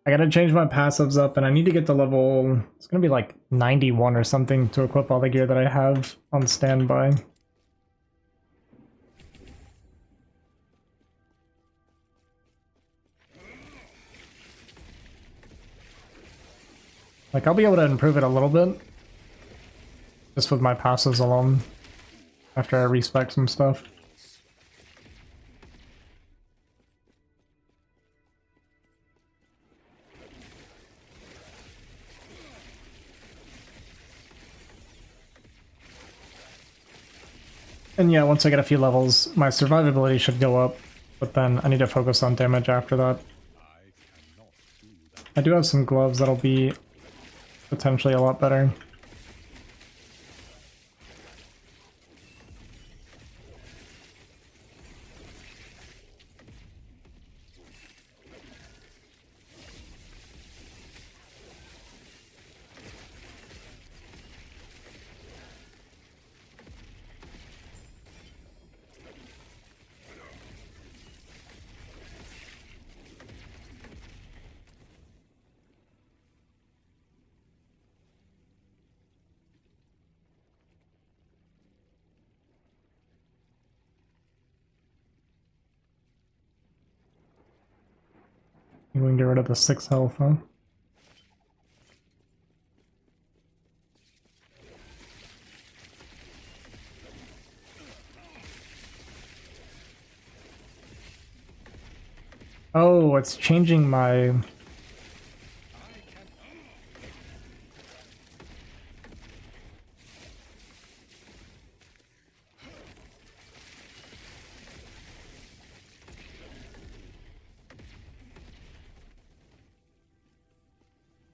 I gotta change my passives up, and I need to get to level... It's gonna be like 91 or something to equip all the gear that I have on standby. Like, I'll be able to improve it a little bit. Just with my passives alone. After I respec some stuff. And yeah, once I get a few levels, my survivability should go up, but then I need to focus on damage after that. I do have some gloves that'll be potentially a lot better. I'm going to get rid of the 6 health, huh? Oh, it's changing my...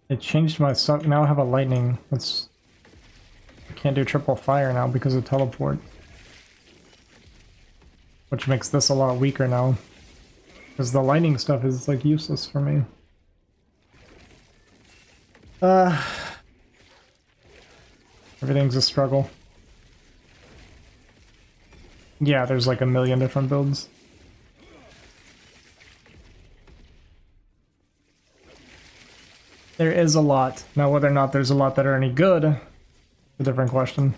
It changed my suck. Now I have a lightning. That's... I can't do triple fire now because of teleport. Which makes this a lot weaker now. Because the lightning stuff is like useless for me. Everything's a struggle. Yeah, there's like a million different builds. There is a lot. Now whether or not there's a lot that are any good, a different question.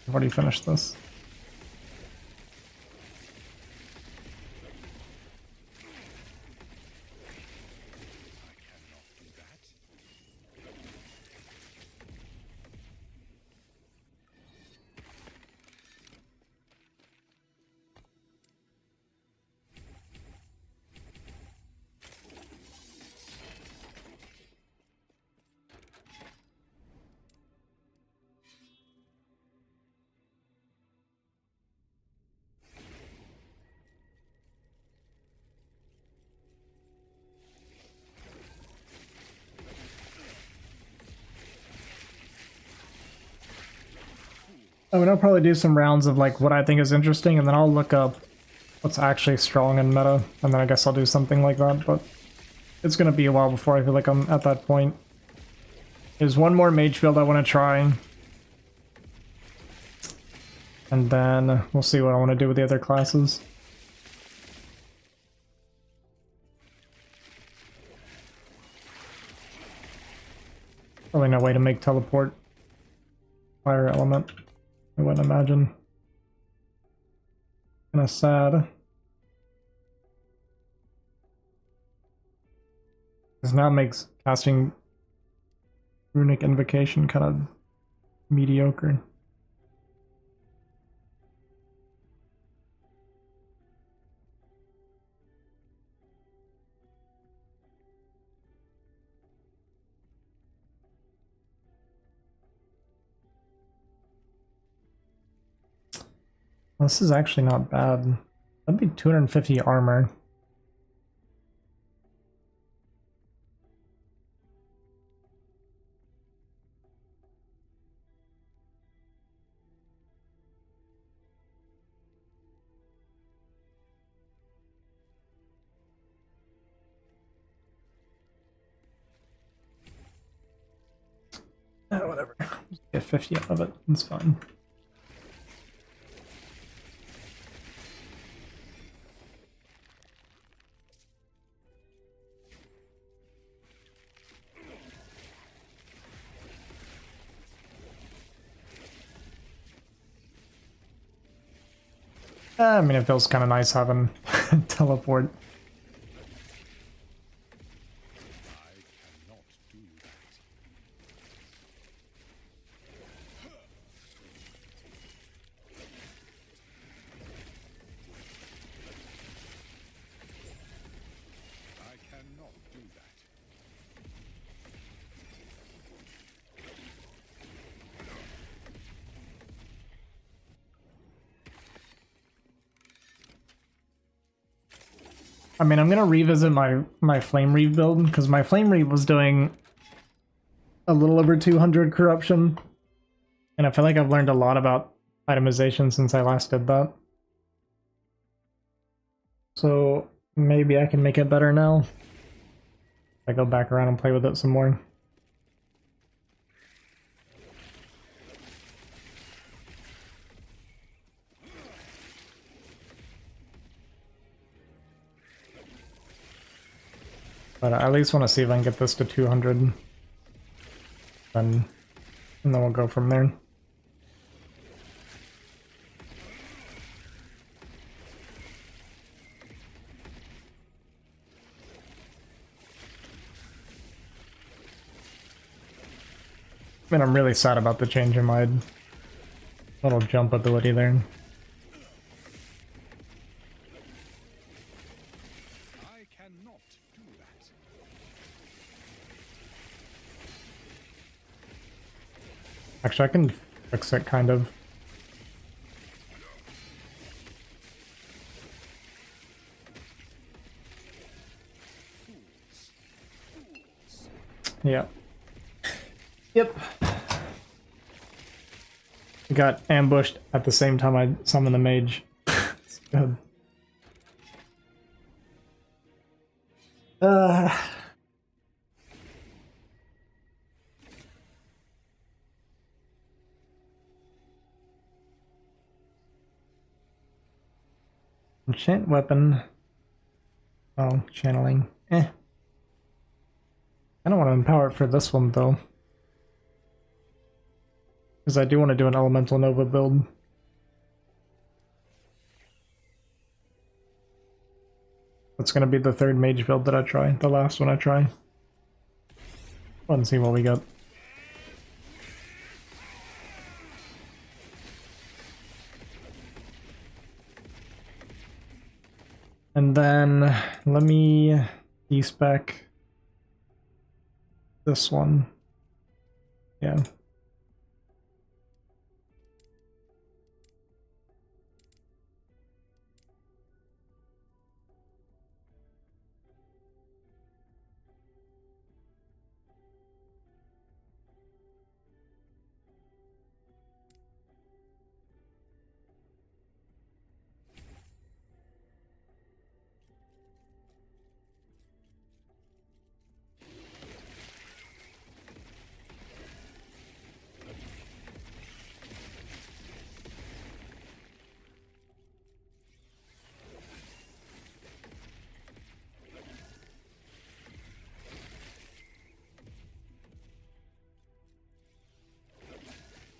I've already finished this. I mean, I'll probably do some rounds of like what I think is interesting, and then I'll look up what's actually strong in meta, and then I guess I'll do something like that, but it's gonna be a while before I feel like I'm at that point. There's one more mage build I want to try. And then we'll see what I want to do with the other classes. Probably no way to make teleport fire element, I wouldn't imagine. Kinda sad. This now makes casting Runic Invocation kind of mediocre. This is actually not bad. That'd be 250 armor. Whatever. Just get 50 out of it. It's fine. I mean, it feels kind of nice having teleport. I cannot do that. I cannot do that. I mean, I'm gonna revisit my Flame Reave build, because my Flame Reave was doing a little over 200 corruption. And I feel like I've learned a lot about itemization since I last did that. So maybe I can make it better now. I go back around and play with it some more. But I at least want to see if I can get this to 200. And then we'll go from there. I mean, I'm really sad about the change in my little jump ability there. I cannot do that. Actually, I can fix it, kind of. Yeah. Yep. Got ambushed at the same time I summoned the mage. It's good. Enchant weapon. Oh, channeling. I don't want to empower it for this one, though. Because I do want to do an Elemental Nova build. It's going to be the third mage build that I try. The last one I try. Let's see what we got. And then let me despec this one. Yeah.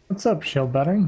What's up, shield battery?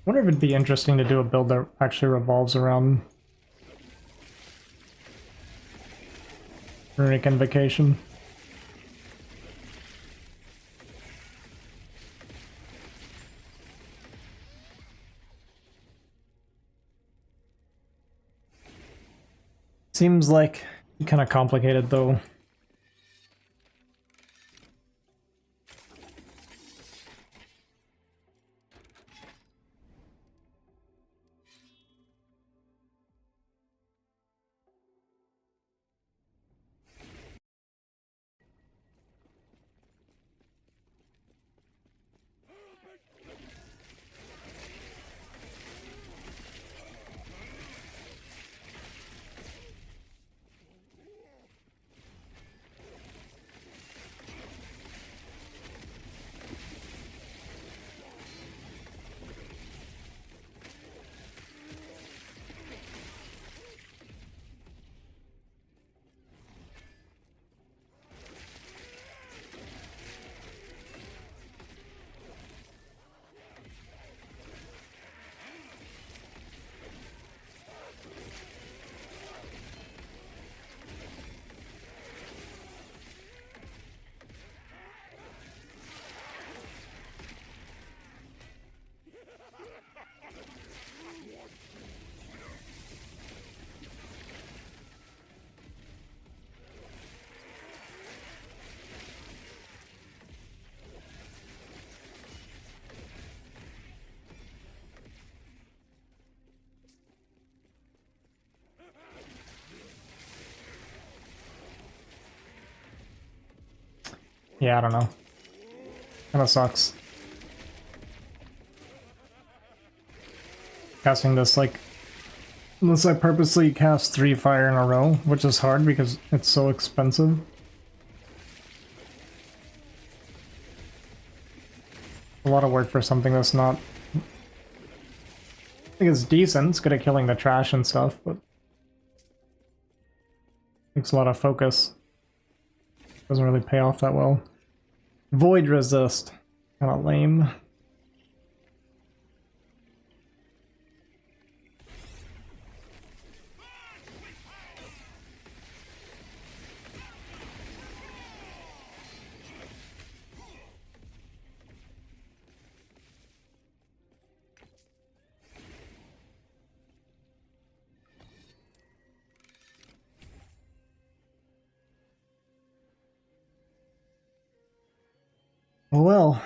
Wonder if it'd be interesting to do a build that actually revolves around Runic Invocation. Seems like kind of complicated though. Yeah, I don't know. Kinda sucks. Casting this, like, unless I purposely cast 3 fire in a row, which is hard because it's so expensive. A lot of work for something that's not... I think it's decent, it's good at killing the trash and stuff, but... takes a lot of focus. Doesn't really pay off that well. Void resist. Kinda lame. Oh well.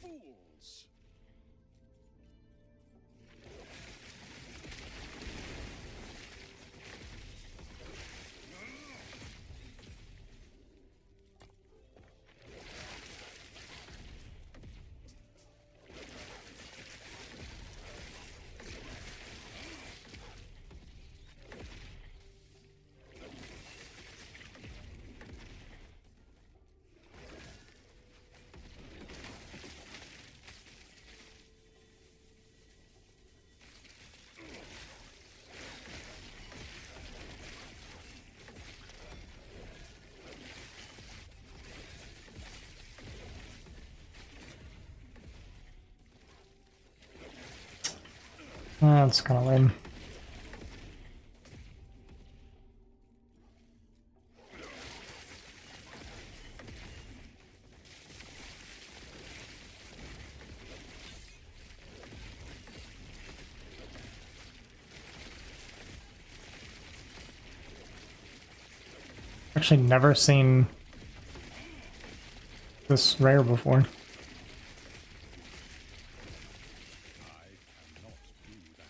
Fools! That's kinda lame. Actually never seen this rare before. I cannot do that.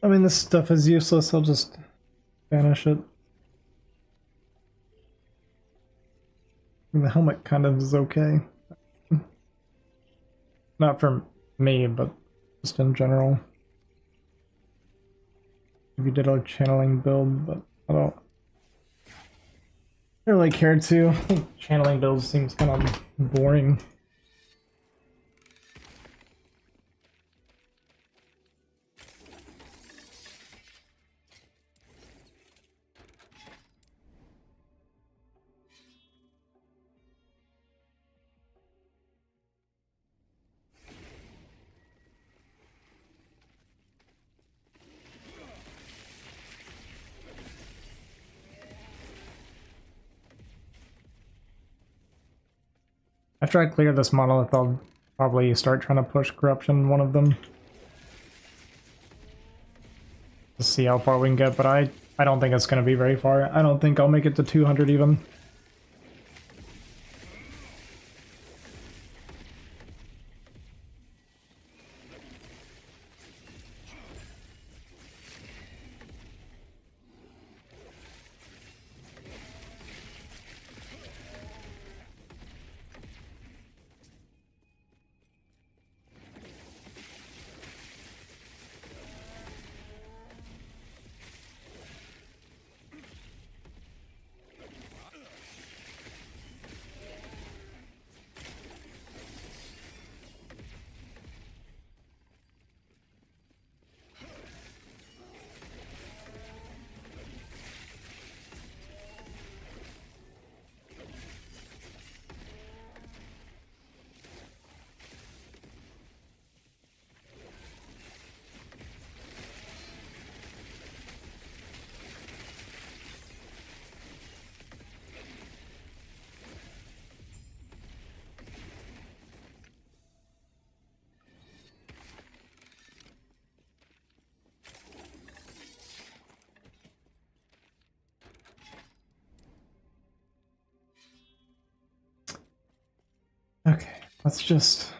I mean, this stuff is useless. I'll just banish it. The helmet kind of is okay. Not for me, but just in general. If you did a channeling build, but I don't really care to. I think channeling build seems kind of boring. After I clear this monolith, I'll probably start trying to push corruption, one of them. To see how far we can get, but I don't think it's going to be very far. I don't think I'll make it to 200 even. Okay, let's just...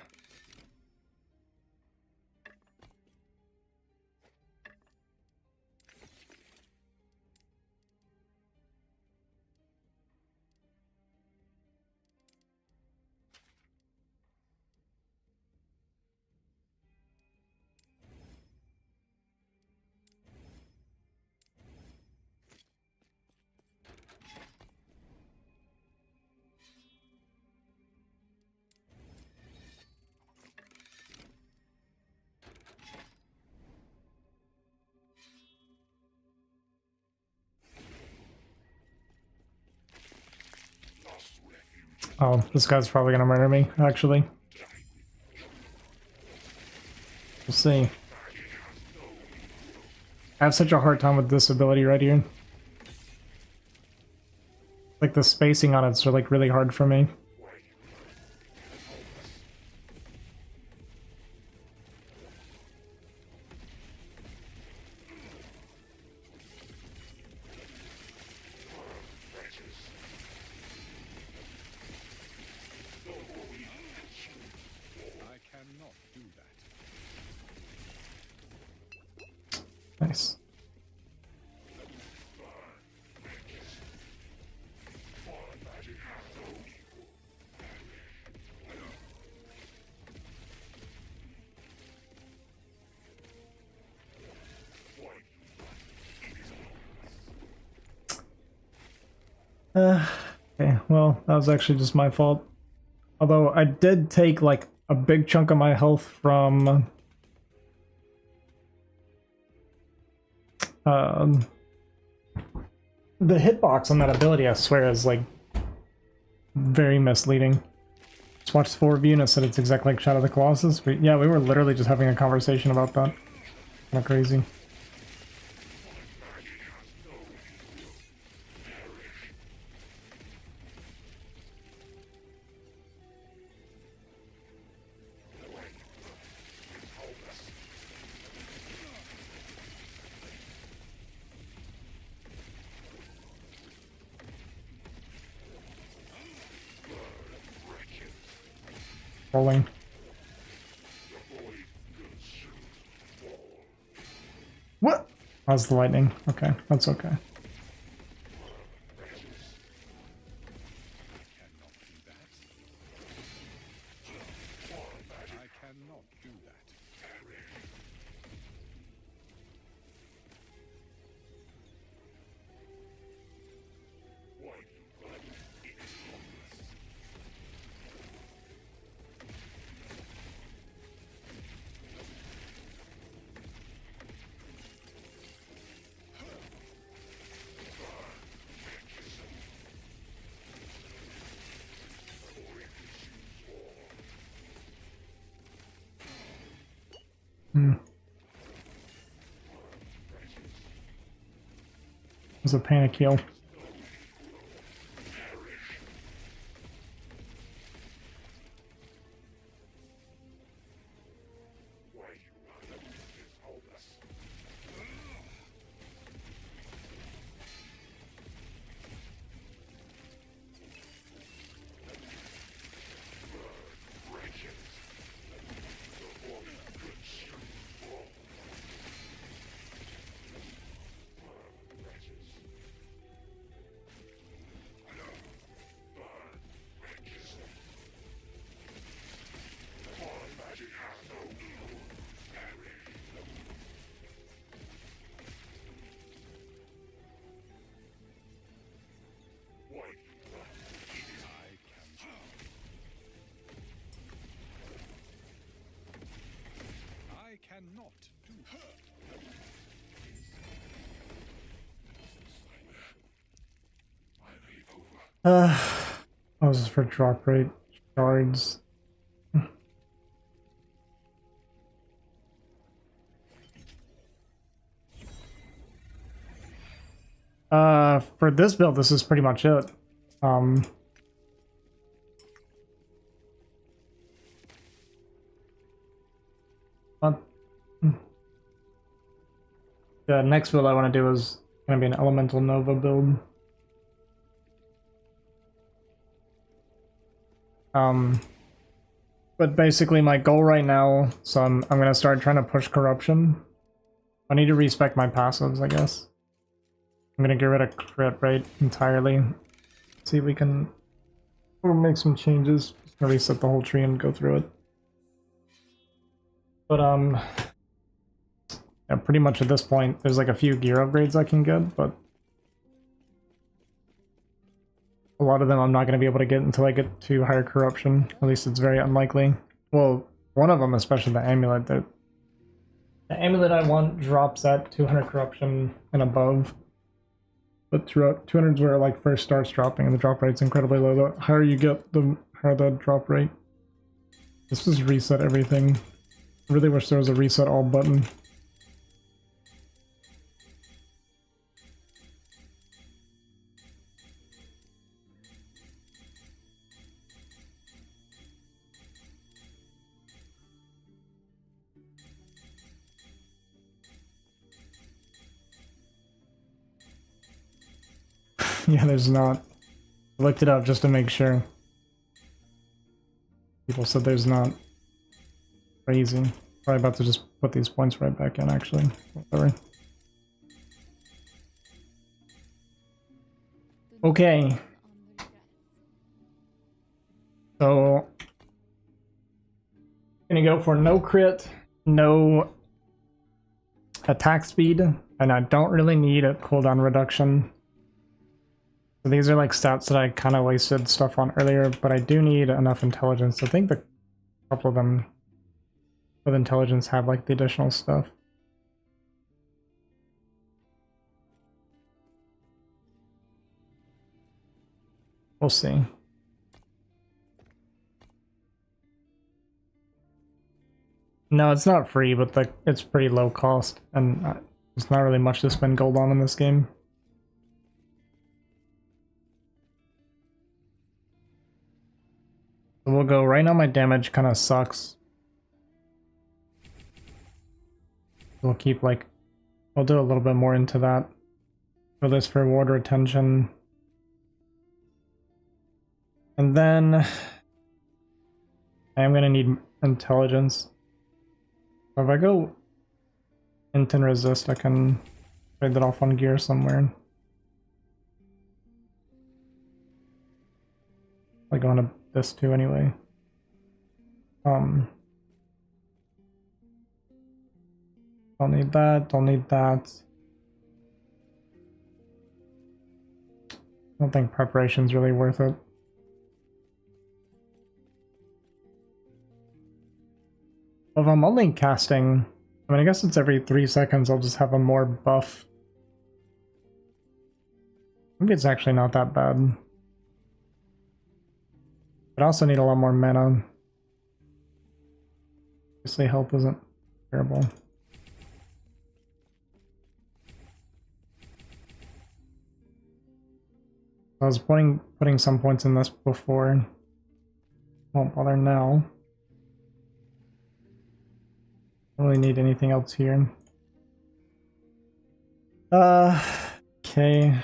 Oh, this guy's probably gonna murder me, actually. We'll see. I have such a hard time with this ability right here. Like, the spacing on it's like really hard for me. I cannot do that. Nice. Okay, well, that was actually just my fault. Although I did take like a big chunk of my health from the hitbox on that ability, I swear, is like very misleading. Just watched 4 of you and it said it's exactly like Shadow of the Colossus. But yeah, we were literally just having a conversation about that. Kind of crazy. rolling. What? How's the lightning? Okay, that's okay. I cannot do that. It was a panic heal. I cannot do Oh, this is for drop rate shards. For this build, this is pretty much it. What? The next build I want to do is going to be an Elemental Nova build. But basically my goal right now, so I'm going to start trying to push corruption. I need to respec my passives, I guess. I'm going to get rid of crit rate entirely. See if we can make some changes. Just gonna reset the whole tree and go through it. But yeah, pretty much at this point, there's like a few gear upgrades I can get, but a lot of them I'm not going to be able to get until I get to higher corruption. At least it's very unlikely. Well, one of them, especially the amulet. The amulet I want drops at 200 corruption and above. But 200 is where it like first starts dropping, and the drop rate's incredibly low. The higher you get, the higher the drop rate. Let's just reset everything. I really wish there was a reset all button. Yeah, there's not. I looked it up just to make sure. People said there's not. Crazy. Probably about to just put these points right back in, actually. Whatever. Okay. So, gonna go for no crit, no attack speed, and I don't really need a cooldown reduction. So these are like stats that I kind of wasted stuff on earlier, but I do need enough intelligence. I think a couple of them with intelligence have like the additional stuff. We'll see. No, it's not free, but it's pretty low cost, and there's not really much to spend gold on in this game. So we'll go, right now my damage kind of sucks. We'll keep like, we'll do a little bit more into that. So this for ward retention. And then I am gonna need intelligence. So if I go int and resist, I can trade that off on gear somewhere. Like going to this too anyway. Don't need that, don't need that. I don't think preparation's really worth it. If I'm only casting, I mean, I guess it's every 3 seconds, I'll just have a more buff. Maybe it's actually not that bad. But I also need a lot more mana. Obviously health isn't terrible. I was putting some points in this before. Won't bother now. Don't really need anything else here. Okay.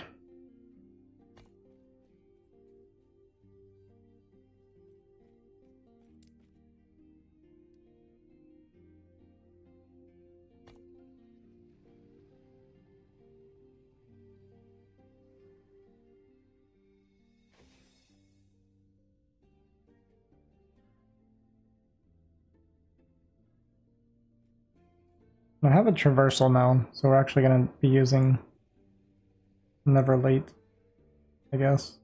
I have a traversal now, so we're actually going to be using Never Late, I guess.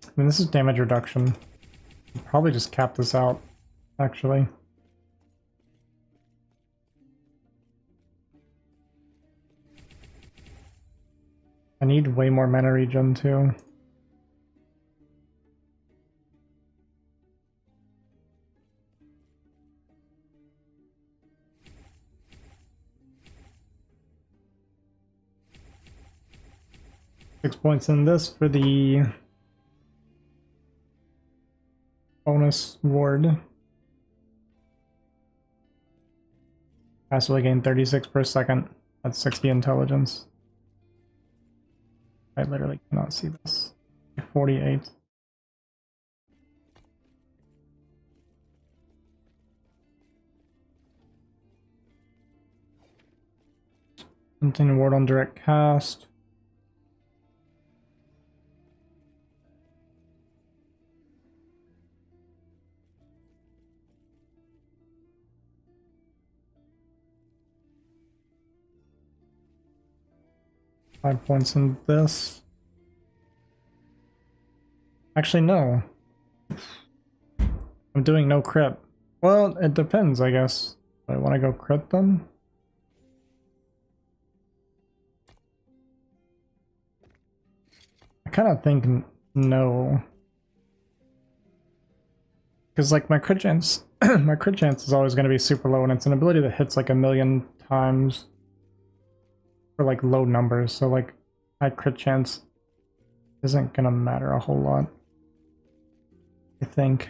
I mean, this is damage reduction. I'll probably just cap this out, actually. I need way more mana regen, too. Six points in this for the bonus ward. Passively gain 36 per second. That's 60 intelligence. I literally cannot see this. 48. Continue ward on direct cast. Five points in this. Actually, no. I'm doing no crit. Well, it depends, I guess. Do I want to go crit then? I kind of think no. Because like my crit chance, my crit chance is always going to be super low, and it's an ability that hits like 1,000,000 times for like low numbers. So like high crit chance isn't gonna matter a whole lot, I think.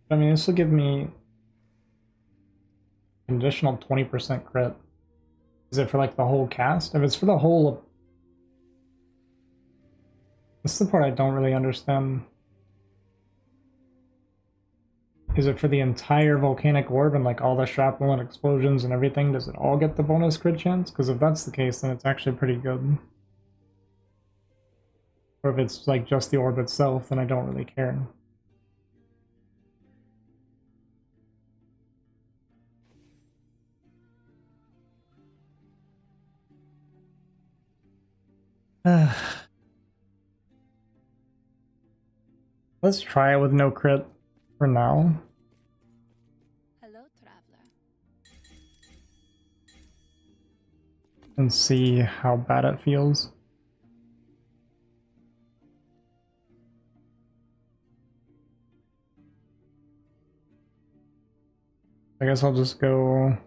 I mean, this will give me an additional 20% crit. Is it for like the whole cast? If it's for the whole... This is the part I don't really understand. Is it for the entire volcanic orb and like all the shrapnel and explosions and everything? Does it all get the bonus crit chance? Because if that's the case, then it's actually pretty good. Or if it's like just the orb itself, then I don't really care. Let's try it with no crit for now. Hello, traveler. And see how bad it feels. I guess I'll just go.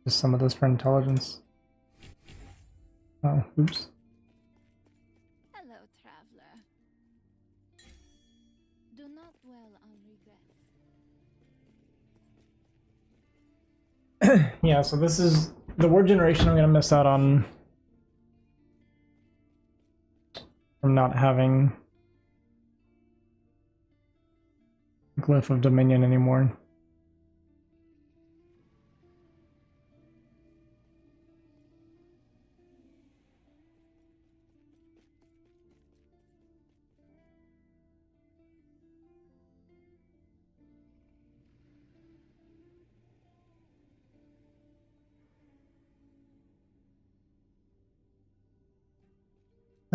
Just some of this for intelligence. Oh, oops. Hello, traveler. Do not dwell on regrets. Yeah, so this is the word generation I'm gonna miss out on from not having Glyph of Dominion anymore.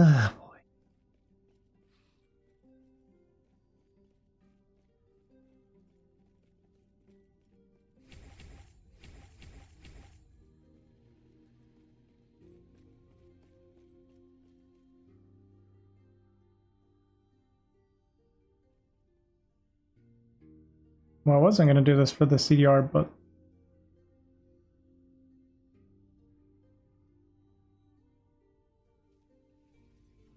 Ah, boy. Well, I wasn't gonna do this for the CDR, but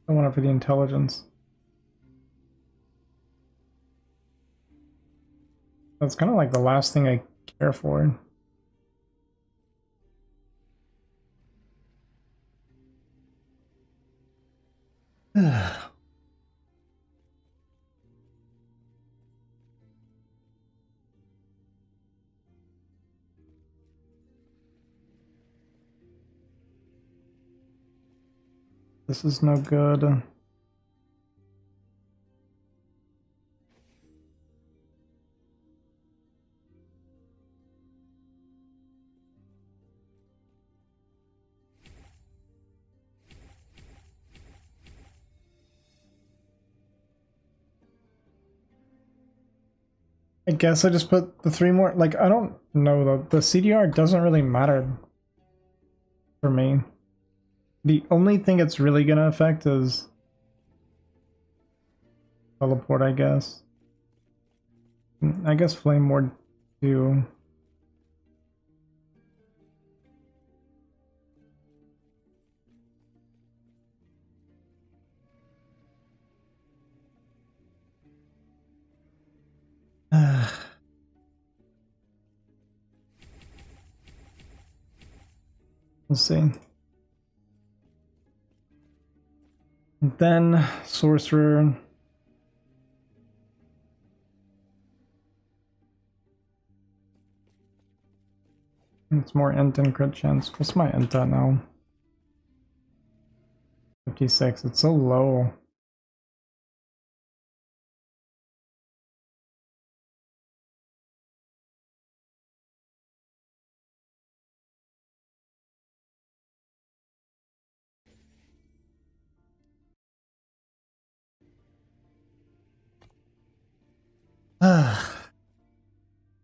I want it for the intelligence. That's kind of like the last thing I care for. This is no good. I guess I just put the 3 more. Like, I don't know though. The CDR doesn't really matter for me. The only thing it's really gonna affect is teleport, I guess. I guess Flame Ward too. Let's see. And then Sorcerer. It's more int and crit chance. What's my int at now? 56. It's so low.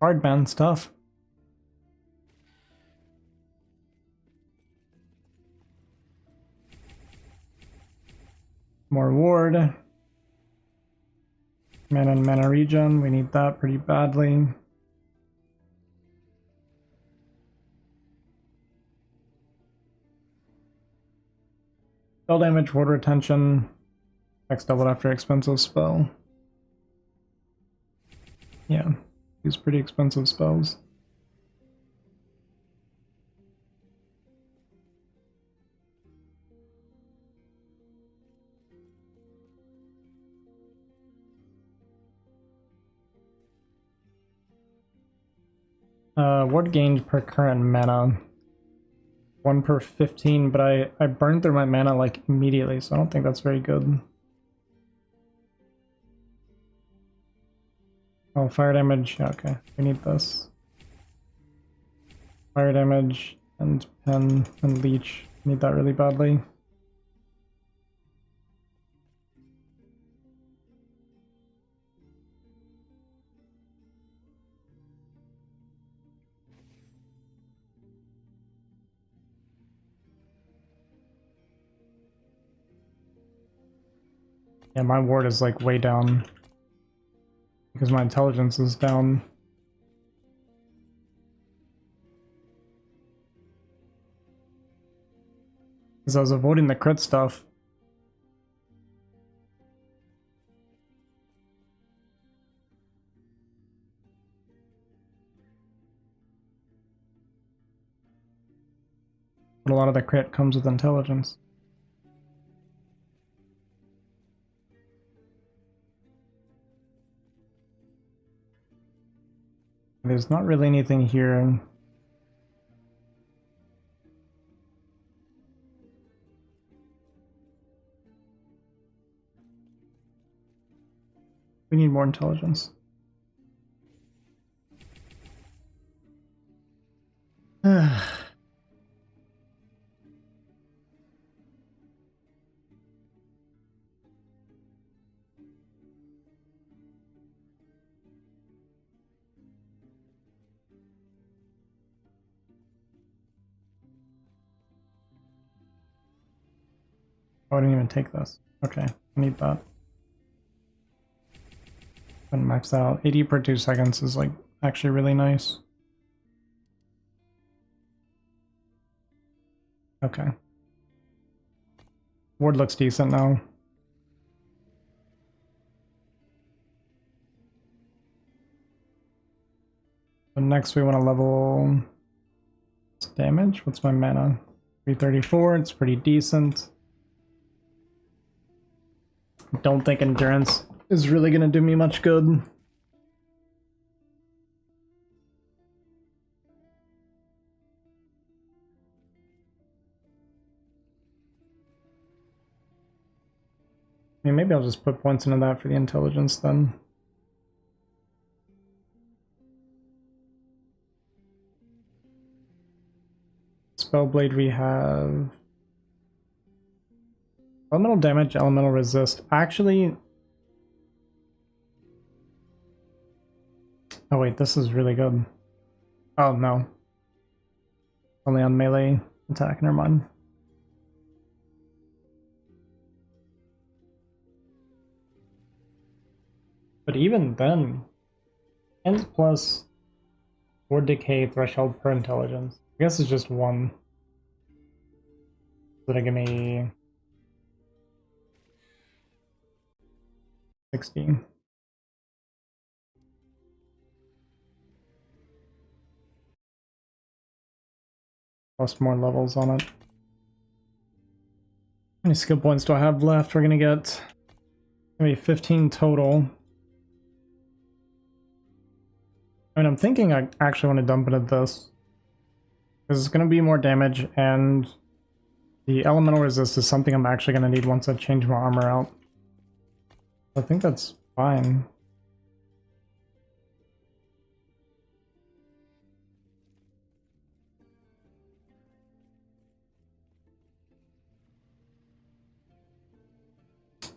Hard man stuff. More ward. Mana and mana regen. We need that pretty badly. Spell damage, ward retention. X doubled after expensive spell. Yeah, use pretty expensive spells. Ward gained per current mana. 1 per 15, but I burned through my mana like immediately, so I don't think that's very good. Oh, fire damage. Okay, we need this. Fire damage and pen and leech. Need that really badly. Yeah, my ward is like way down. Because my intelligence is down. Because I was avoiding the crit stuff. But a lot of the crit comes with intelligence. There's not really anything here. We need more intelligence. Oh, I didn't even take this. Okay, I need that. And max out. 80 per 2 seconds is like actually really nice. Okay. Ward looks decent now. So next we want to level damage. What's my mana? 334, it's pretty decent. Don't think endurance is really going to do me much good. I mean, maybe I'll just put points into that for the intelligence then. Spellblade we have elemental damage, elemental resist. Actually, oh wait, this is really good. Oh no, only on melee attack. Never mind. But even then, ends plus 4 decay threshold per intelligence. I guess it's just 1. That'll give me 16. Plus more levels on it. How many skill points do I have left? We're gonna get maybe 15 total. I mean, I'm thinking I actually want to dump it at this. Because it's going to be more damage, and the elemental resist is something I'm actually going to need once I change my armor out. I think that's fine.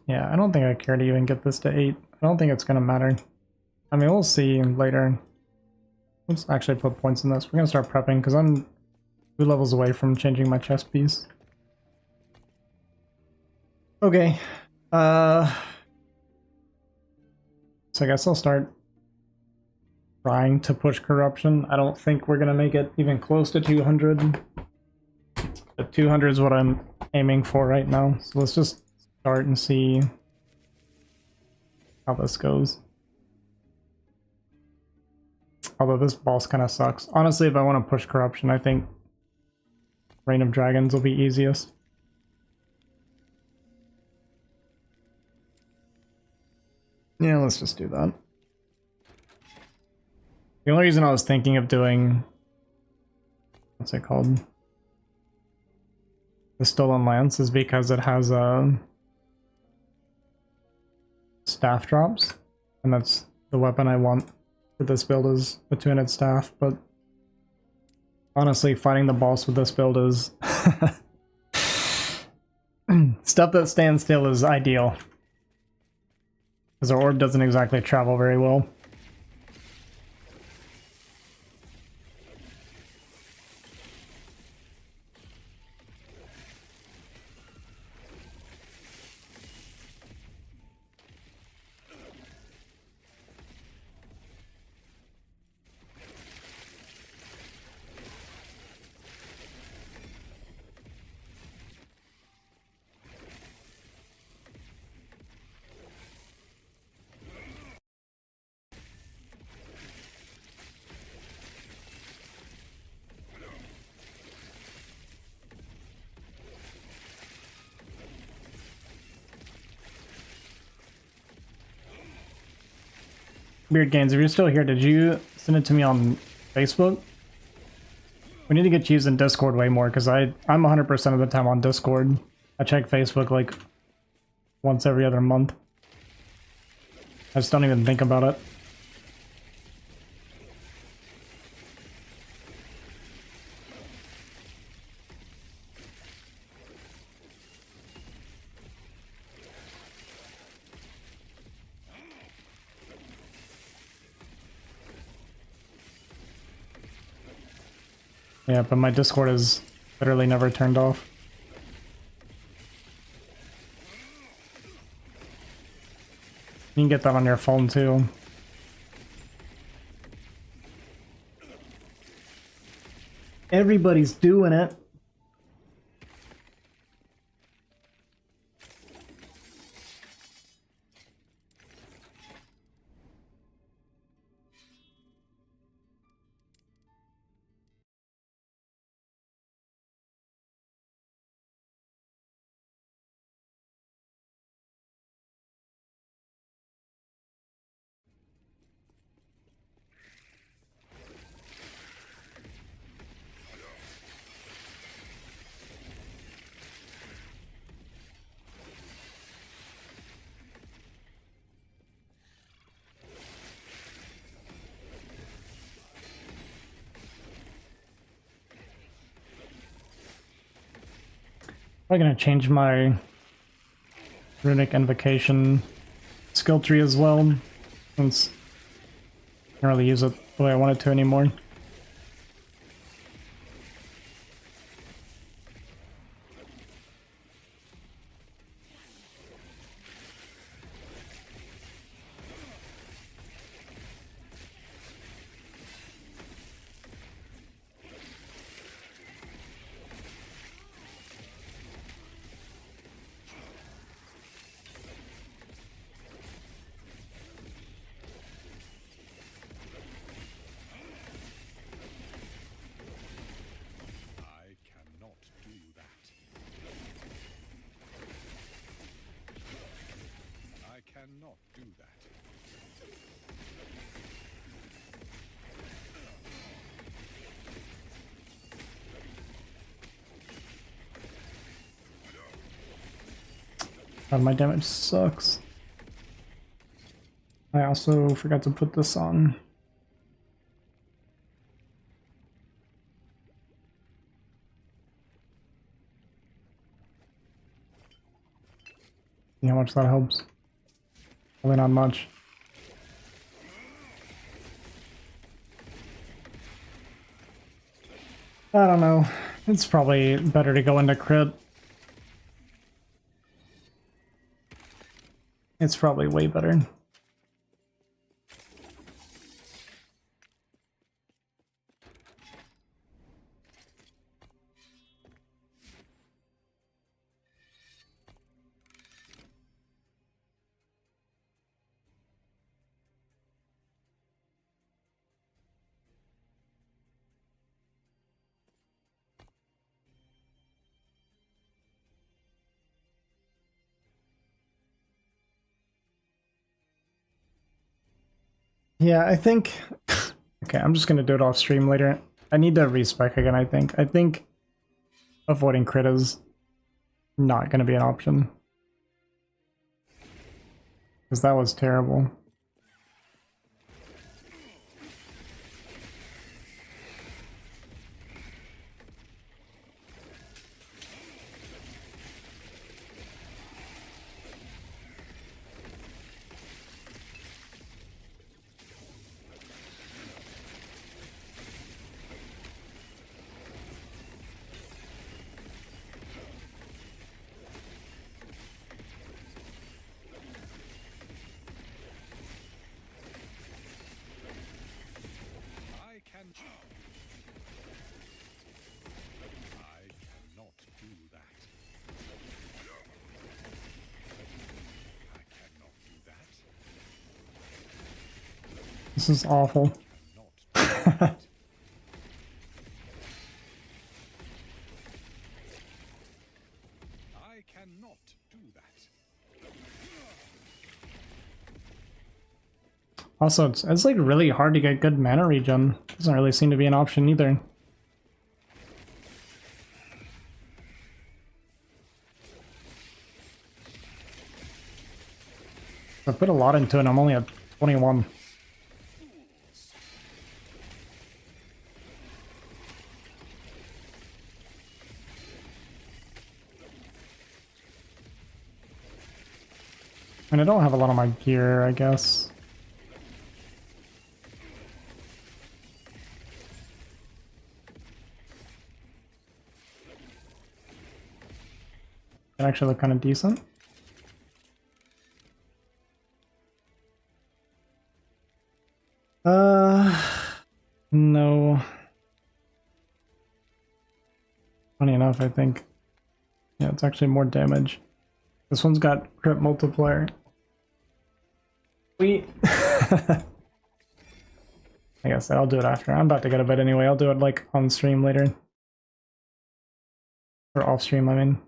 Yeah, I don't think I care to even get this to 8. I don't think it's going to matter. I mean, we'll see later. Let's actually put points in this. We're going to start prepping because I'm 2 levels away from changing my chest piece. Okay. So I guess I'll start trying to push corruption. I don't think we're going to make it even close to 200. But 200 is what I'm aiming for right now. So let's just start and see how this goes. Although this boss kind of sucks. Honestly, if I want to push corruption, I think Reign of Dragons will be easiest. Yeah, let's just do that. The only reason I was thinking of doing... what's it called? The Stolen Lance is because it has staff drops. And that's the weapon I want for this build is a 2-handed staff, but honestly, fighting the boss with this build is... stuff that stands still is ideal. Because our orb doesn't exactly travel very well. Beard Gains, if you're still here, did you send it to me on Facebook? We need to get you in Discord way more, because I'm 100% of the time on Discord. I check Facebook like once every other month. I just don't even think about it. Yeah, but my Discord is literally never turned off. You can get that on your phone too. Everybody's doing it. I'm gonna change my runic invocation skill tree as well, since I can't really use it the way I want it to anymore. I cannot do that. I cannot do that. God, my damage sucks. I also forgot to put this on. See how much that helps. Probably not much. I don't know. It's probably better to go into crit. It's probably way better. Yeah, I think... Okay, I'm just gonna do it off stream later. I need to respec again, I think. I think avoiding crit is not gonna be an option. Because that was terrible. I cannot do that. I cannot do that. This is awful. Cannot. I cannot do that. Also, it's like really hard to get good mana regen. Doesn't really seem to be an option either. I put a lot into it, I'm only at 21. And I don't have a lot of my gear, I guess. It actually look kind of decent. No. Funny enough, I think. Yeah, it's actually more damage. This one's got crit multiplier. Sweet. I guess I'll do it after. I'm about to go to bed anyway. I'll do it like on stream later. Or off stream, I mean.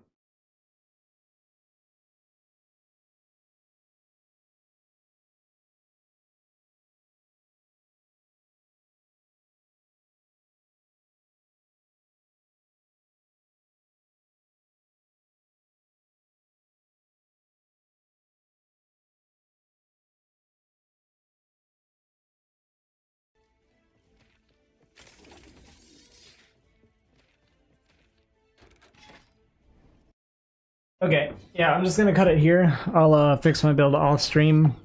Okay, yeah, I'm just gonna cut it here. I'll fix my build off stream,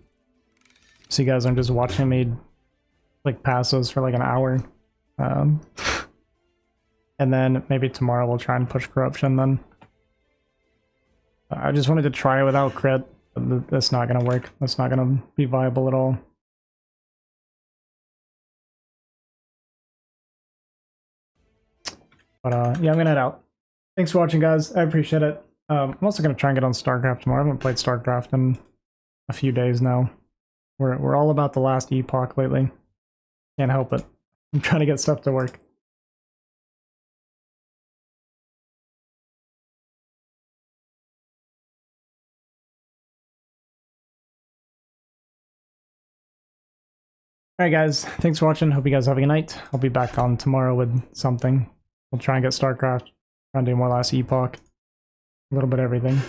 so you guys aren't just watching me like passes for like an hour. And then maybe tomorrow we'll try and push corruption then. I just wanted to try it without crit, but that's not gonna work. That's not gonna be viable at all. But yeah, I'm gonna head out. Thanks for watching, guys. I appreciate it. I'm also gonna try and get on StarCraft tomorrow. I haven't played StarCraft in a few days now. We're all about the last epoch lately. Can't help it. I'm trying to get stuff to work. Alright guys, thanks for watching. Hope you guys have a good night. I'll be back on tomorrow with something. We'll try and get StarCraft. Try and do more last epoch. A little bit of everything.